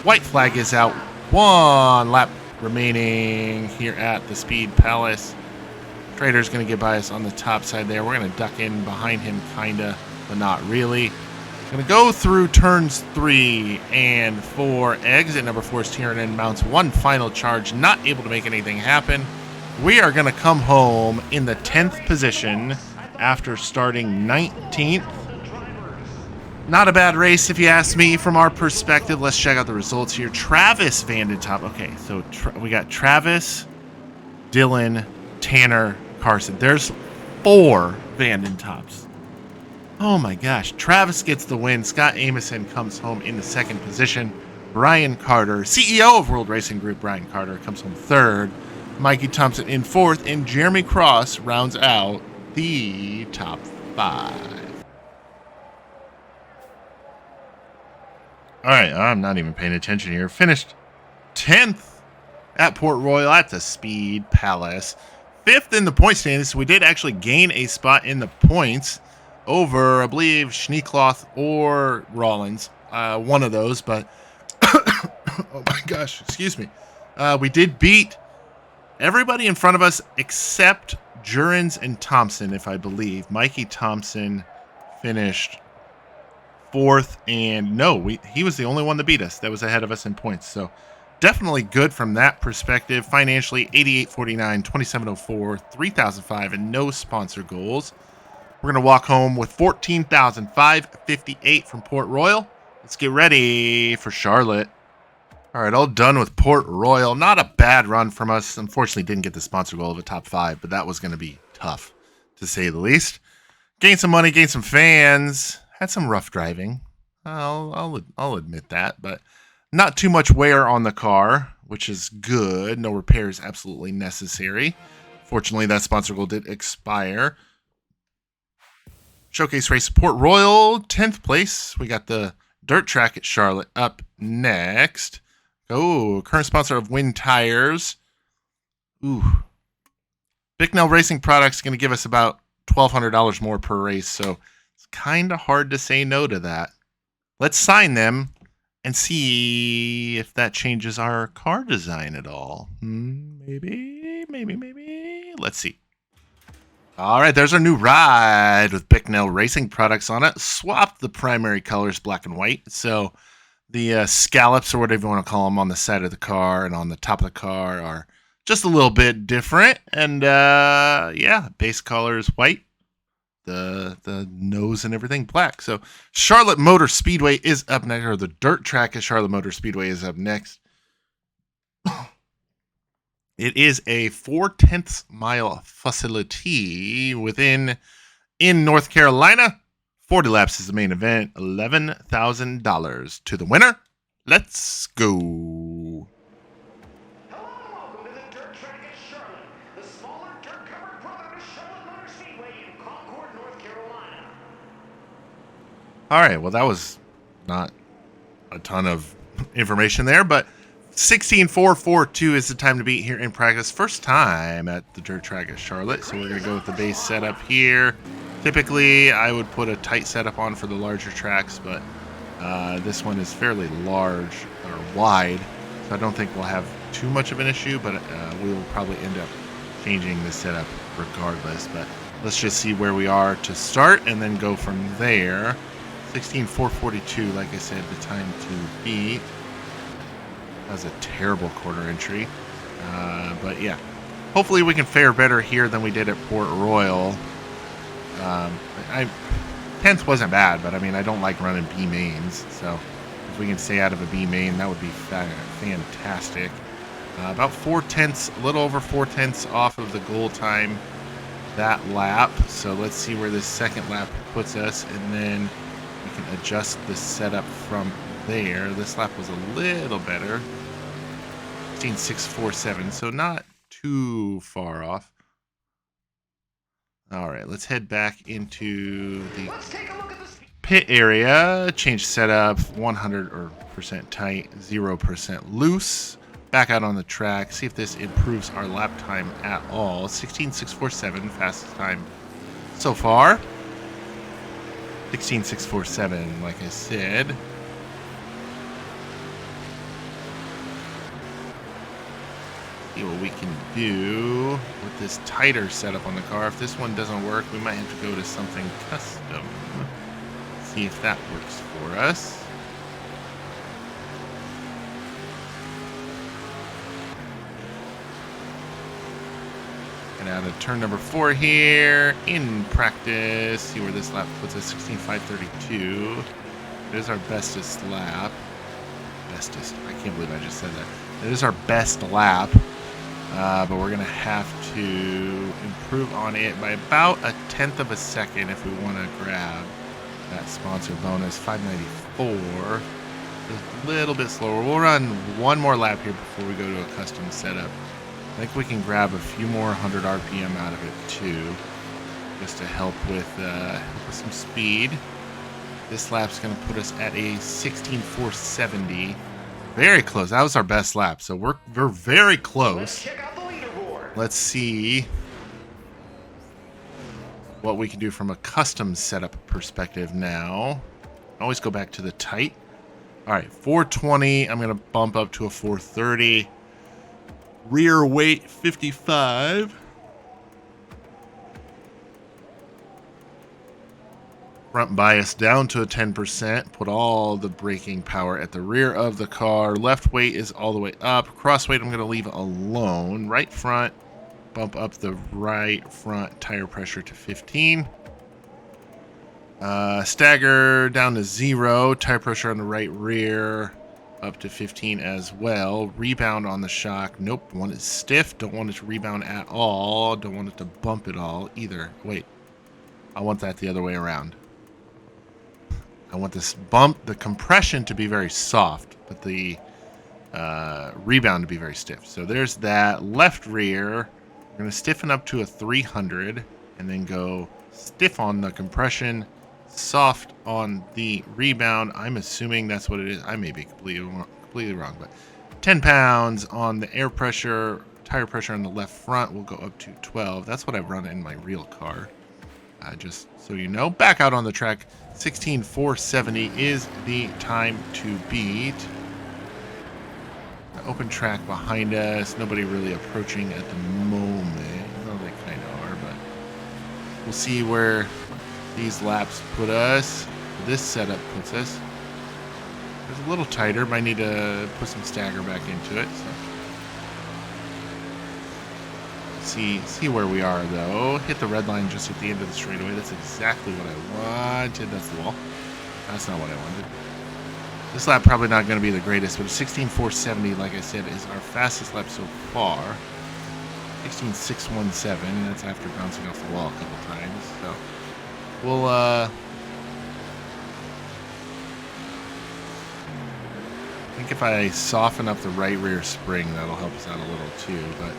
White flag is out. 1 lap remaining here at the Speed Palace. Schrader's going to get by us on the top side there. We're going to duck in behind him, kind of, but not really. Going to go through turns 3 and 4. Exit number 4 is Tiernan, mounts 1 final charge, not able to make anything happen. We are going to come home in the 10th position after starting 19th. Not a bad race, if you ask me, from our perspective. Let's check out the results here. Travis Van den Top. Okay, so we got Travis, Dylan, Tanner, Carson. There's 4 Van den Tops. Oh my gosh. Travis gets the win. Scott Amison comes home in the 2nd position. Brian Carter, CEO of World Racing Group, Brian Carter, comes home 3rd. Mikey Thompson in 4th. And Jeremy Cross rounds out the top 5. All right, I'm not even paying attention here. Finished 10th at Port Royal at the Speed Palace. 5th in the point standings, so we did actually gain a spot in the points over, I believe, Schneekloth or Rollins. One of those, but oh my gosh, excuse me. We did beat everybody in front of us except Jurens and Thompson, if I believe. Mikey Thompson finished 4th, and no, he was the only one that beat us. That was ahead of us in points. So definitely good from that perspective. Financially, 8849, 2704, 3005, and no sponsor goals. We're going to walk home with 14,558 from Port Royal. Let's get ready for Charlotte. All right, all done with Port Royal. Not a bad run from us. Unfortunately, didn't get the sponsor goal of a top 5, but that was going to be tough, to say the least. Gained some money, gained some fans. Had some rough driving. I'll admit that, but not too much wear on the car, which is good. No repairs absolutely necessary. Fortunately, that sponsor goal did expire. Showcase race Port Royal, 10th place. We got the dirt track at Charlotte up next. Oh, current sponsor of Win Tires. Ooh. Bicknell Racing Products going to give us about $1,200 more per race, so it's kind of hard to say no to that. Let's sign them and see if that changes our car design at all. Maybe. Let's see. All right, there's our new ride with Bicknell Racing Products on it. Swapped the primary colors black and white, so the scallops, or whatever you want to call them, on the side of the car and on the top of the car are just a little bit different. And yeah, base color is white. The nose and everything black. So Charlotte Motor Speedway is up next, or the dirt track at Charlotte Motor Speedway is up next. It is a 4/10 mile facility in North Carolina. 40 laps is the main event. $11,000 to the winner. Let's go. Hello, welcome to the dirt track at Charlotte, the smaller dirt-covered brother to Charlotte Motor Speedway in Concord, North Carolina. All right, well, that was not a ton of information there, but 16.442 is the time to beat here in practice. First time at the dirt track at Charlotte, so we're going to go with the base setup here. Typically, I would put a tight setup on for the larger tracks, but this one is fairly large or wide, so I don't think we'll have too much of an issue, but we will probably end up changing the setup regardless. But let's just see where we are to start and then go from there. 16.442, like I said, the time to beat. That was a terrible quarter entry, but yeah, hopefully we can fare better here than we did at Port Royal. 10th wasn't bad, but I mean, I don't like running B mains, so if we can stay out of a B main, that would be fantastic. About 4/10, a little over 4/10 off of the goal time that lap, so let's see where this second lap puts us, and then we can adjust the setup from there. This lap was a little better, 16.647, so not too far off. All right, let's head back into the pit area. Change setup, 100% tight, 0% loose. Back out on the track, see if this improves our lap time at all. 16.647, fastest time so far. 16.647, like I said. See what we can do with this tighter setup on the car. If this one doesn't work, we might have to go to something custom. See if that works for us. And out of turn number 4 here in practice. See where this lap puts us. 16.532. It is our bestest lap. Bestest. I can't believe I just said that. It is our best lap. But we're going to have to improve on it by about 1/10 of a second if we want to grab that sponsor bonus. 594. Just a little bit slower. We'll run one more lap here before we go to a custom setup. I think we can grab a few more 100 RPM out of it too, just to help with some speed. This lap's going to put us at a 16.470. Very close. That was our best lap, so we're very close. Let's see what we can do from a custom setup perspective now. Always go back to the tight. All right, 420. I'm going to bump up to a 430. Rear weight 55. Front bias down to a 10%. Put all the braking power at the rear of the car. Left weight is all the way up. Cross weight I'm going to leave alone. Right front, bump up the right front tire pressure to 15. Stagger down to 0. Tire pressure on the right rear up to 15 as well. Rebound on the shock. Nope. Want it stiff. Don't want it to rebound at all. Don't want it to bump at all either. Wait. I want that the other way around. I want this bump, the compression to be very soft, but the rebound to be very stiff. So there's that. Left rear. We're going to stiffen up to a 300 and then go stiff on the compression, soft on the rebound. I'm assuming that's what it is. I may be completely wrong, but 10 pounds on the air pressure. Tire pressure on the left front will go up to 12. That's what I run in my real car. Just so you know. Back out on the track. 16,470 is the time to beat. The open track behind us. Nobody really approaching at the moment. Well, they kind of are, but we'll see where these laps put us. This setup puts us. It's a little tighter. Might need to put some stagger back into it. So. See where we are though. Hit the red line just at the end of the straightaway. That's exactly what I wanted. That's the wall. That's not what I wanted. This lap probably not going to be the greatest, but 16,470, like I said, is our fastest lap so far. 16,617. That's after bouncing off the wall a couple times. So we'll I think if I soften up the right rear spring, that'll help us out a little too. But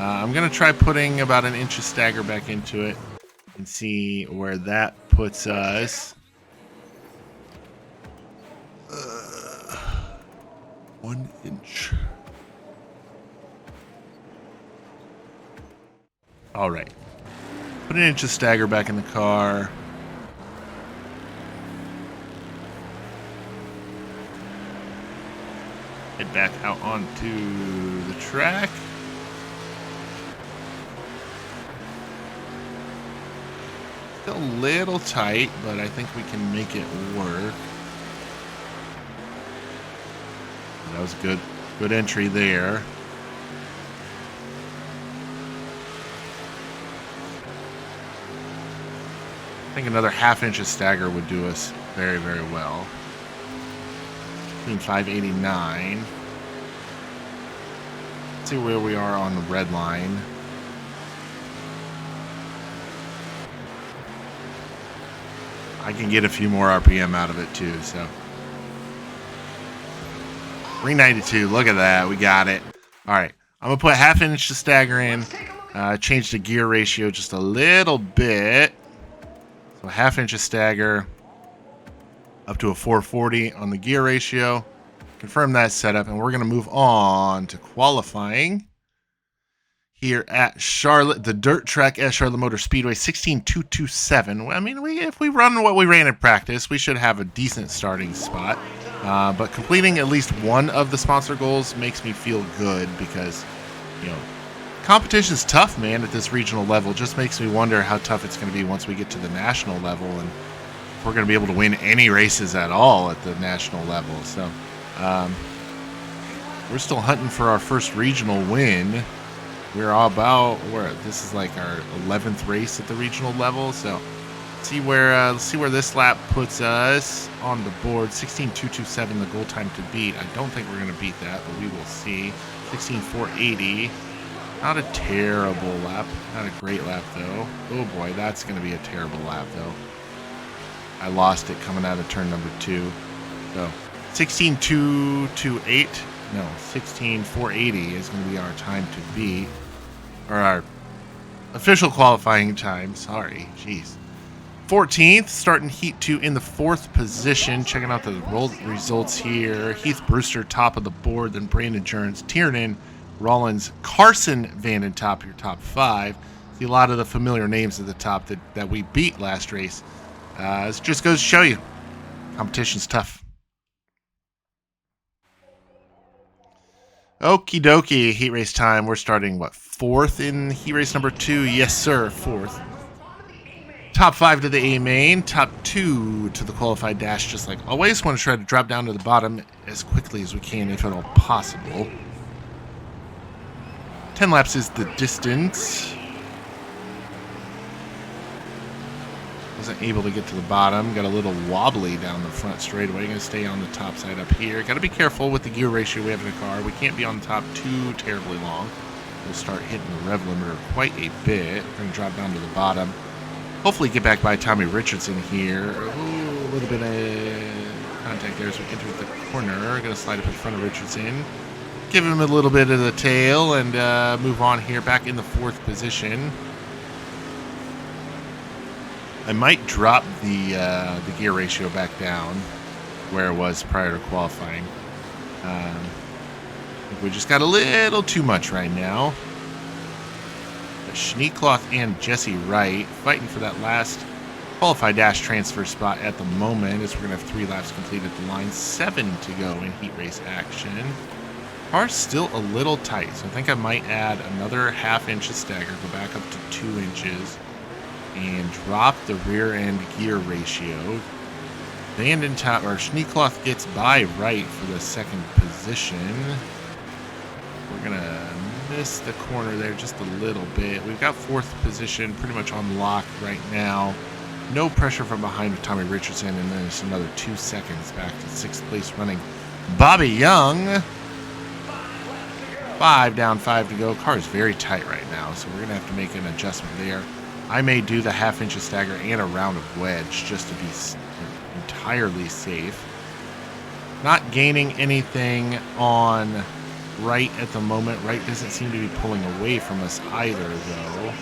I'm going to try putting about an inch of stagger back into it and see where that puts us. 1 inch. All right. Put an inch of stagger back in the car. Head back out onto the track. Still a little tight, but I think we can make it work. That was a good entry there. I think another ½ inch of stagger would do us very, very well. 589. Let's see where we are on the red line. I can get a few more RPM out of it too, so. 392, look at that, we got it. All right, I'm gonna put ½ inch to stagger in, change the gear ratio just a little bit. So ½ inch of stagger, up to a 440 on the gear ratio. Confirm that setup, and we're gonna move on to qualifying. Here at Charlotte, the dirt track at Charlotte Motor Speedway, 16,227. I mean, if we run what we ran in practice, we should have a decent starting spot. But completing at least one of the sponsor goals makes me feel good because, you know, competition's tough, man, at this regional level. Just makes me wonder how tough it's going to be once we get to the national level and if we're going to be able to win any races at all at the national level. So, we're still hunting for our first regional win. We're all about this is like our 11th race at the regional level, so let's see where this lap puts us on the board. 16,227, the goal time to beat. I don't think we're going to beat that, but we will see. 16,480. Not a terrible lap. Not a great lap though. Oh boy, that's going to be a terrible lap though. I lost it coming out of turn number 2. So 16,228. No, 16,480 is going to be our time to beat, or our official qualifying time. Sorry, jeez. 14th, starting Heat 2 in the 4th position. Checking out the roll results here. Heath Brewster, top of the board. Then Brandon Jones, Tiernan, Rollins, Carson Vanden top, your top 5. See a lot of the familiar names at the top that we beat last race. It just goes to show you, competition's tough. Okie dokie, heat race time. We're starting, what, 4th in heat race number 2? Yes, sir, 4th. Top 5 to the A main, top 2 to the qualified dash, just like always. Want to try to drop down to the bottom as quickly as we can, if at all possible. 10 laps is the distance. Wasn't able to get to the bottom. Got a little wobbly down the front straightaway. Going to stay on the top side up here. Got to be careful with the gear ratio we have in the car. We can't be on the top too terribly long. We'll start hitting the rev limiter quite a bit. We're going to drop down to the bottom. Hopefully get back by Tommy Richardson here. Ooh, a little bit of contact there as we enter the corner. Going to slide up in front of Richardson. Give him a little bit of the tail and move on here back in the 4th position. I might drop the gear ratio back down where it was prior to qualifying. I think we just got a little too much right now. Schneekloth and Jesse Wright fighting for that last qualified dash transfer spot at the moment, as we're going to have 3 laps completed at the line. 7 to go in heat race action. Car's still a little tight, so I think I might add another ½ inch of stagger, go back up to 2 inches, and drop the rear end gear ratio. Vanden top or Schneekloth gets by Wright for the 2nd position. We're gonna miss the corner there just a little bit. We've got 4th position pretty much on lock right now. No pressure from behind with Tommy Richardson, and then it's another 2 seconds back to 6th place running Bobby Young. 5 down, 5 to go. Car is very tight right now, so we're gonna have to make an adjustment there. I may do the ½ inch of stagger and a round of wedge just to be entirely safe. Not gaining anything on Wright at the moment. Wright doesn't seem to be pulling away from us either, though.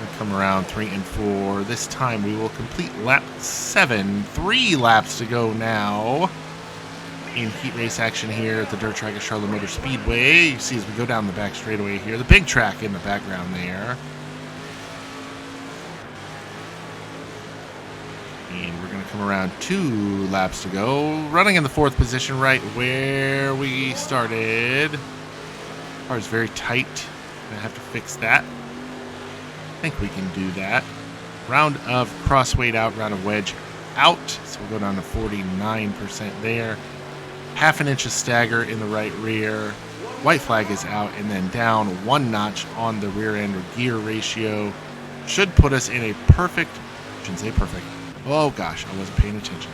We'll come around 3 and 4. This time we will complete lap 7. 3 laps to go now in heat race action here at the dirt track at Charlotte Motor Speedway. You see as we go down the back straightaway here, the big track in the background there. And we're going to come around 2 laps to go. Running in the 4th position right where we started. Car is very tight. Gonna have to fix that. I think we can do that. Round of cross weight out, round of wedge out. So we'll go down to 49% there. ½ inch of stagger in the right rear. White flag is out, and then down 1 notch on the rear end gear ratio. Should put us in a perfect, shouldn't say perfect. Oh gosh, I wasn't paying attention.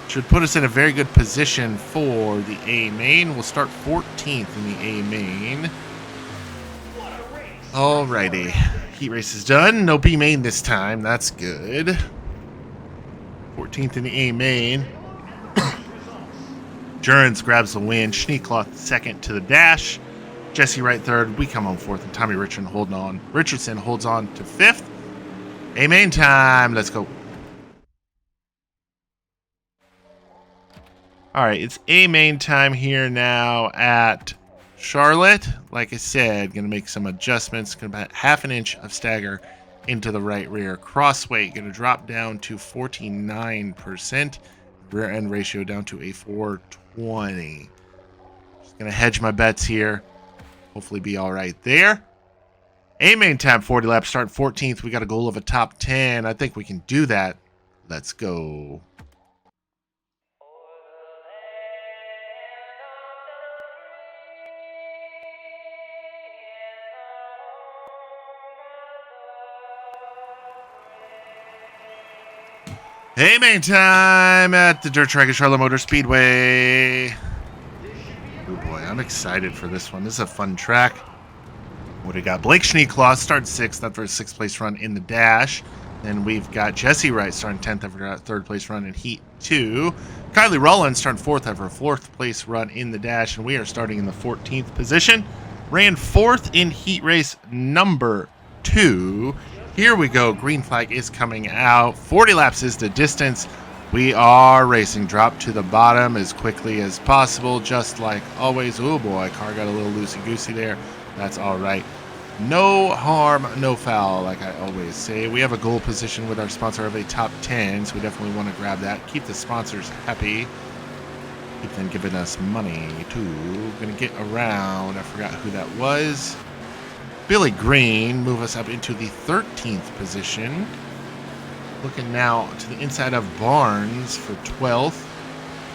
Should put us in a very good position for the A main. We'll start 14th in the A main. Alrighty. Heat race is done. No B main this time. That's good. 14th in the A main. Jurens grabs the win. Schneekloth 2nd to the dash. Jesse Wright 3rd. We come home 4th, and Tommy Richardson holds on to 5th. A main time. Let's go. All right, it's A main time here now at Charlotte. Like I said, going to make some adjustments. Going to put ½ inch of stagger into the right rear. Cross weight going to drop down to 49%. Rear end ratio down to a 420. Just going to hedge my bets here. Hopefully be all right there. A main time, 40 laps, start 14th. We got a goal of a top 10. I think we can do that. Let's go. Hey, main time at the dirt track at Charlotte Motor Speedway. Oh boy, I'm excited for this one. This is a fun track. What do we got? Blake Schneekloth starts 6th after a 6th place run in the dash. Then we've got Jesse Wright starting 10th after a 3rd place run in Heat 2. Kylie Rollins starting 4th after a 4th place run in the dash. And we are starting in the 14th position. Ran 4th in Heat race number 2. Here we go. Green flag is coming out. 40 laps is the distance. We are racing. Drop to the bottom as quickly as possible, just like always. Oh boy, car got a little loosey-goosey there. That's all right. No harm, no foul, like I always say. We have a goal position with our sponsor of a top 10, so we definitely want to grab that. Keep the sponsors happy. Keep them giving us money, too. Gonna get around. I forgot who that was. Billy Green, move us up into the 13th position. Looking now to the inside of Barnes for 12th.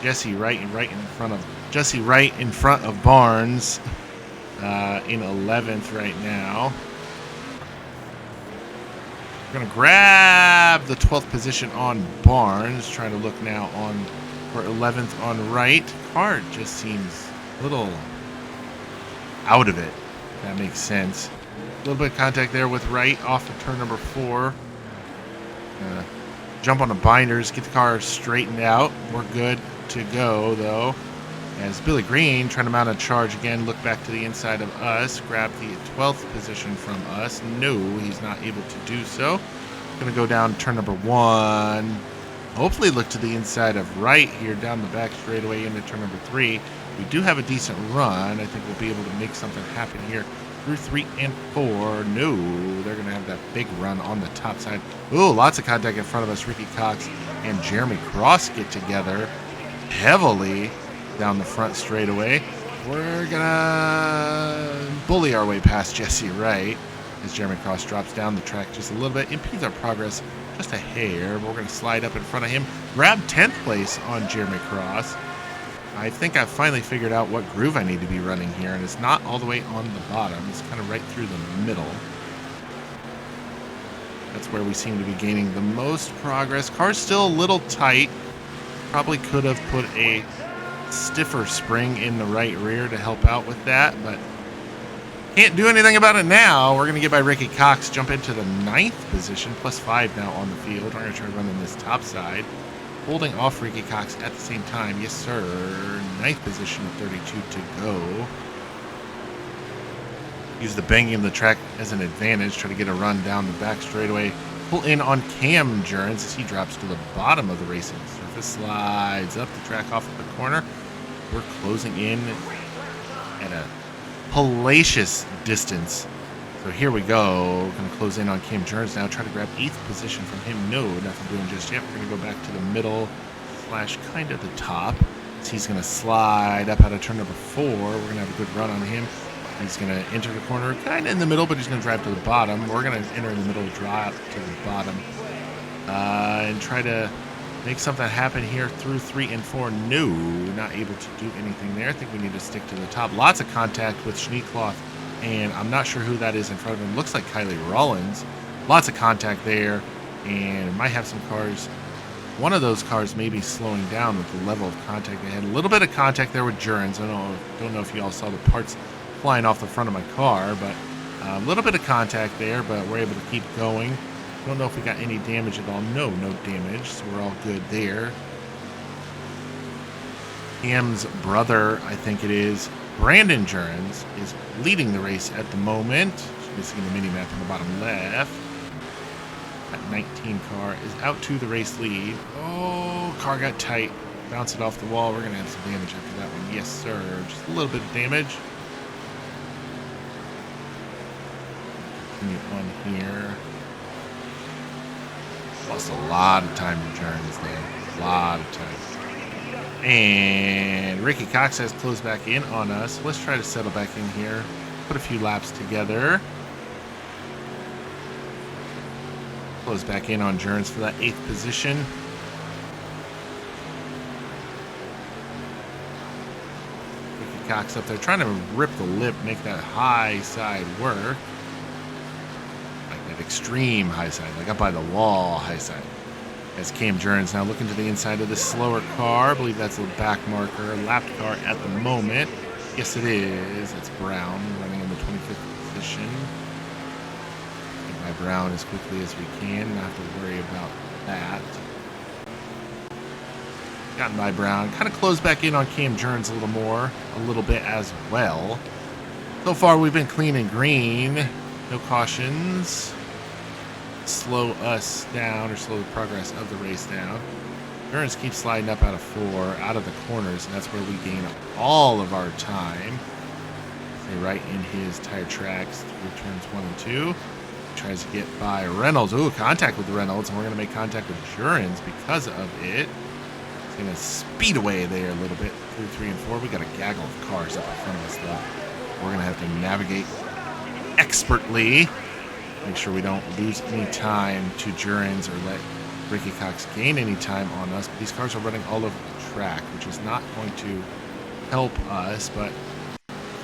Jesse Wright in front of Barnes in 11th right now. We're going to grab the 12th position on Barnes. Trying to look now on for 11th on Wright. Car just seems a little out of it. If that makes sense. A little bit of contact there with Wright off of turn number 4. Jump on the binders, get the car straightened out. We're good to go, though. As Billy Green trying to mount a charge again, look back to the inside of us, grab the 12th position from us. No, he's not able to do so. Going to go down turn number 1. Hopefully look to the inside of Wright here, down the back straightaway into turn number 3. We do have a decent run. I think we'll be able to make something happen here. Through 3 and 4. No, they're going to have that big run on the top side. Ooh, lots of contact in front of us. Ricky Cox and Jeremy Cross get together heavily down the front straightaway. We're going to bully our way past Jesse Wright as Jeremy Cross drops down the track just a little bit. Impedes our progress just a hair. But we're going to slide up in front of him. Grab 10th place on Jeremy Cross. I think I've finally figured out what groove I need to be running here, and it's not all the way on the bottom. It's kind of right through the middle. That's where we seem to be gaining the most progress. Car's still a little tight. Probably could have put a stiffer spring in the right rear to help out with that, but can't do anything about it now. We're going to get by Ricky Cox, jump into the 9th position, +5 now on the field. We're going to try running this top side. Holding off Ricky Cox at the same time. Yes, sir. 9th position with 32 to go. Use the banging of the track as an advantage. Try to get a run down the back straightaway. Pull in on Cam Jurgens as he drops to the bottom of the racing surface. Slides up the track off of the corner. We're closing in at a hellacious distance. So here we go. Going to close in on Cam Jurgens now. Try to grab 8th position from him. No, nothing doing just yet. We're going to go back to the middle / kind of the top. So he's going to slide up out of turn number 4. We're going to have a good run on him. He's going to enter the corner kind of in the middle, but he's going to drive to the bottom. We're going to enter in the middle, drop to the bottom, and try to make something happen here through 3 and 4. No, not able to do anything there. I think we need to stick to the top. Lots of contact with Schneekloth. And I'm not sure who that is in front of him. Looks like Kylie Rollins. Lots of contact there. And might have some cars. One of those cars may be slowing down with the level of contact they had. A little bit of contact there with Jurgens. I don't know if you all saw the parts flying off the front of my car. But a little bit of contact there. But we're able to keep going. Don't know if we got any damage at all. No damage. So we're all good there. Cam's brother, I think it is, Brandon Jurgens, is leading the race at the moment. You see the mini map on the bottom left. That 19 car is out to the race lead. Oh, car got tight. Bounce it off the wall. We're going to have some damage after that one. Yes, sir. Just a little bit of damage. Continue on here. Lost a lot of time to Jurgens there. A lot of time. And Ricky Cox has closed back in on us. Let's try to settle back in here. Put a few laps together. Close back in on Jurgens for that 8th position. Ricky Cox up there trying to rip the lip, make that high side work. Like that extreme high side, like up by the wall high side. As Cam Jurgens now looking to the inside of the slower car. I believe that's a back marker, lapped car at the moment. Yes, it is. It's Brown running in the 25th position. Get by Brown as quickly as we can. Not have to worry about that. Gotten by Brown. Kind of closed back in on Cam Jurgens a little bit as well. So far, we've been clean and green. No cautions. Slow us down or slow the progress of the race down. Endurance keeps sliding up out of 4, out of the corners, and that's where we gain all of our time. Stay right in his tire tracks through turns 1 and 2. Tries to get by Reynolds. Ooh, contact with Reynolds, and we're going to make contact with Jurens because of it. It's going to speed away there a little bit through 3 and 4. We got a gaggle of cars up in front of us, though. We're going to have to navigate expertly. Make sure we don't lose any time to Jurens or let Ricky Cox gain any time on us. But these cars are running all over the track, which is not going to help us, but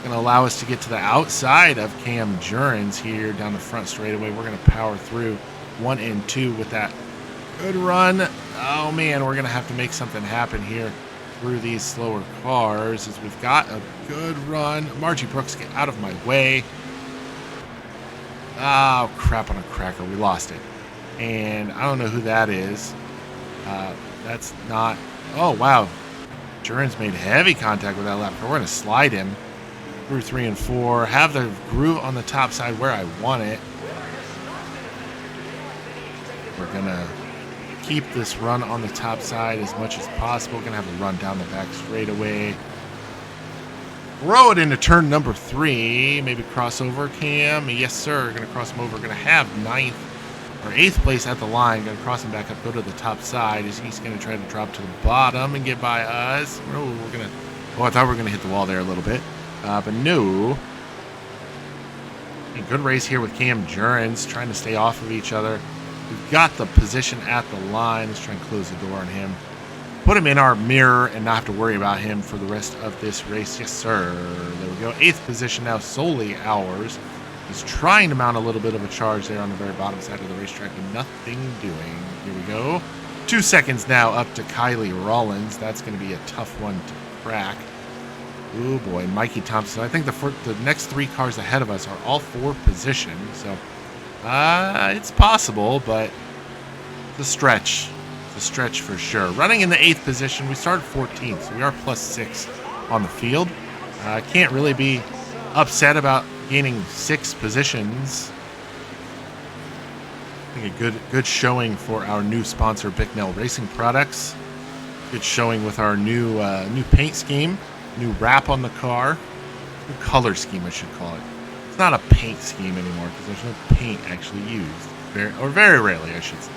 going to allow us to get to the outside of Cam Jurens here down the front straightaway. We're going to power through 1 and 2 with that good run. Oh man, we're going to have to make something happen here through these slower cars as we've got a good run. Margie Brooks, get out of my way. Oh, crap on a cracker. We lost it. And I don't know who that is. That's not... Oh, wow. Jurens made heavy contact with that lap car. We're going to slide him through 3 and 4. Have the groove on the top side where I want it. We're going to keep this run on the top side as much as possible. We're going to have a run down the back straightaway. Throw it into turn number 3. Maybe crossover Cam. Yes, sir. Going to cross him over. Going to have 9th or 8th place at the line. Going to cross him back up. Go to the top side. He's going to try to drop to the bottom and get by us. Oh, we're going to... Oh, I thought we were going to hit the wall there a little bit. But no. A good race here with Cam Jurens trying to stay off of each other. We've got the position at the line. Let's try and close the door on him. Put him in our mirror and not have to worry about him for the rest of this race. Yes, sir. There we go. 8th position now, solely ours. He's trying to mount a little bit of a charge there on the very bottom side of the racetrack, but nothing doing. Here we go. 2 seconds now up to Kylie Rollins. That's going to be a tough one to crack. Oh boy, Mikey Thompson. I think the next 3 cars ahead of us are all 4 positions, so it's possible, but it's a stretch. It's a stretch for sure. Running in the 8th position, we started 14th, so we are +6 on the field. Can't really be upset about gaining 6 positions. I think a good showing for our new sponsor, Bicknell Racing Products. Good showing with our new paint scheme, new wrap on the car, new color scheme, I should call it. It's not a paint scheme anymore because there's no paint actually used, very rarely, I should say.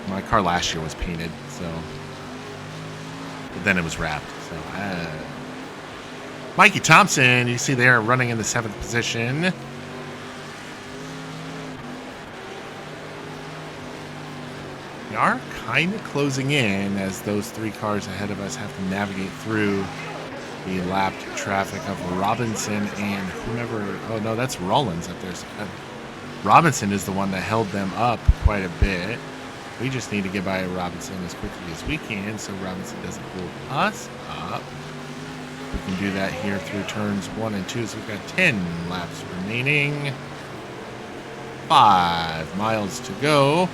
My car last year was painted, so, but then it was wrapped. So, Mikey Thompson, you see there running in the 7th position. We are kind of closing in as those 3 cars ahead of us have to navigate through the lapped traffic of Robinson and whomever. Oh no, that's Rollins up there. So, Robinson is the one that held them up quite a bit. We just need to get by Robinson as quickly as we can so Robinson doesn't hold us up. We can do that here through turns 1 and 2. So we've got 10 laps remaining. 5 miles to go.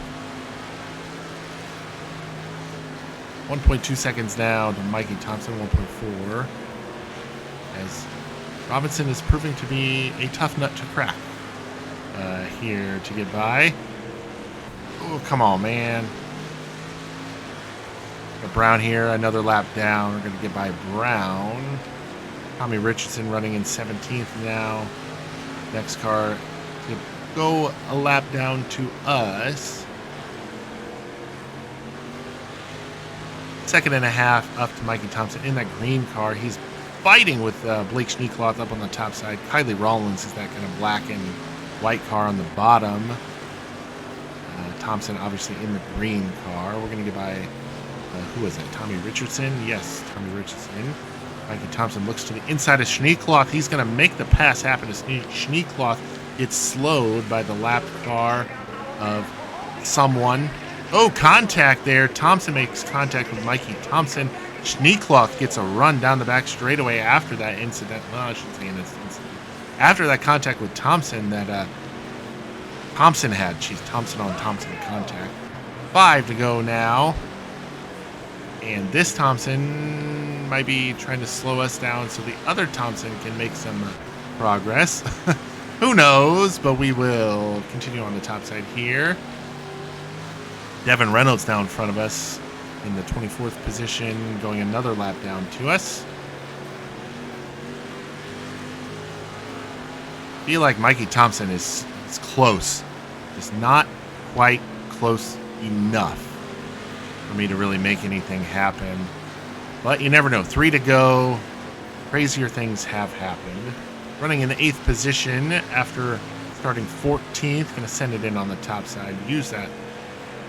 1.2 seconds now to Mikey Thompson, 1.4. As Robinson is proving to be a tough nut to crack here to get by. Oh, come on, man. Got Brown here, another lap down. We're going to get by Brown. Tommy Richardson running in 17th now. Next car to go a lap down to us. 2.5 up to Mikey Thompson in that green car. He's fighting with Blake Schneekloth up on the top side. Kylie Rollins is that kind of black and white car on the bottom. Thompson obviously in the green car. We're going to get by, who is it? Tommy Richardson? Yes, Tommy Richardson. Mikey Thompson looks to the inside of Schneekloth. He's going to make the pass happen as Schneekloth gets slowed by the lapped car of someone. Oh, contact there. Thompson makes contact with Mikey Thompson. Schneekloth gets a run down the back straightaway after that incident. Well, I shouldn't say an incident. After that contact with Thompson that Thompson had. Thompson on Thompson contact. 5 to go now. And this Thompson might be trying to slow us down so the other Thompson can make some progress. Who knows? But we will continue on the top side here. Devin Reynolds now in front of us in the 24th position, going another lap down to us. I feel like Mikey Thompson is close, just not quite close enough for me to really make anything happen. But you never know. 3 to go. Crazier things have happened. Running in the 8th position after starting 14th. Going to send it in on the top side. Use that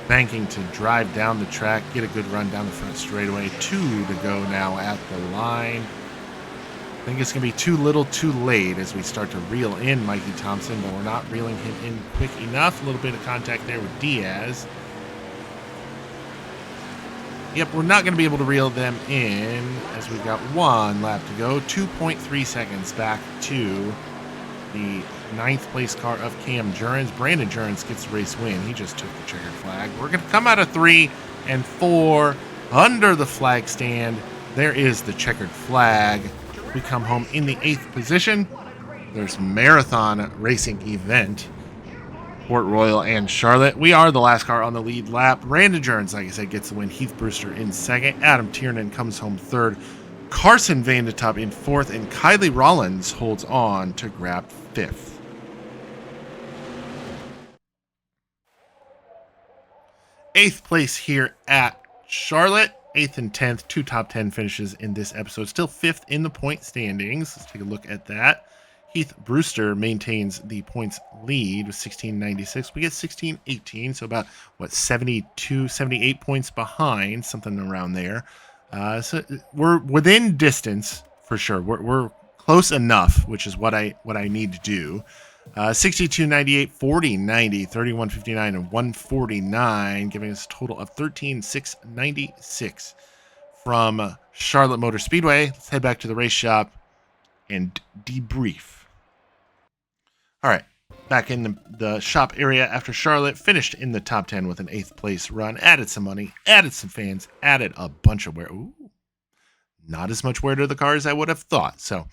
banking to drive down the track. Get a good run down the front straightaway. 2 to go now at the line. I think it's going to be too little too late as we start to reel in Mikey Thompson, but we're not reeling him in quick enough. A little bit of contact there with Diaz. Yep, we're not going to be able to reel them in as we've got 1 lap to go. 2.3 seconds back to the 9th place car of Cam Jurens. Brandon Jurens gets the race win. He just took the checkered flag. We're going to come out of 3 and 4 under the flag stand. There is the checkered flag. We come home in the 8th position. There's marathon racing event. Port Royal and Charlotte. We are the last car on the lead lap. Brandon Jurens, like I said, gets the win. Heath Brewster in 2nd. Adam Tiernan comes home 3rd. Carson Van de Top in 4th. And Kylie Rollins holds on to grab 5th. Eighth place here at Charlotte. 8th and 10th, 2 top 10 finishes in this episode. Still 5th in the point standings. Let's take a look at that. Heath Brewster maintains the points lead with 1696. We get 1618, so about, 72, 78 points behind, something around there. So we're within distance for sure. We're close enough, which is what I need to do. 62, 98, 40, 90, 31, 59, and 149, giving us a total of 13, 6, 96 from Charlotte Motor Speedway. Let's head back to the race shop and debrief. All right, back in the shop area after Charlotte finished in the top 10 with an 8th place run, added some money, added some fans, added a bunch of wear. Ooh, not as much wear to the car as I would have thought. So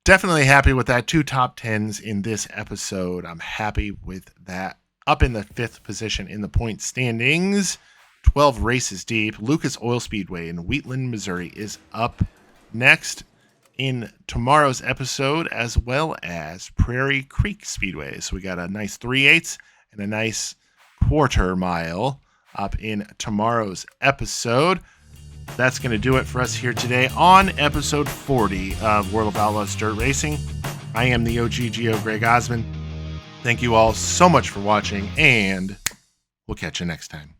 definitely happy with that. 2 top 10s in this episode. I'm happy with that. Up in the 5th position in the point standings, 12 races deep. Lucas Oil Speedway in Wheatland, Missouri is up next in tomorrow's episode, as well as Prairie Creek Speedway. So we got a nice 3/8 and a nice quarter mile up in tomorrow's episode. That's going to do it for us here today on episode 40 of World of Outlaws Dirt Racing. I am the OGGO Greg Osmond. Thank you all so much for watching, and we'll catch you next time.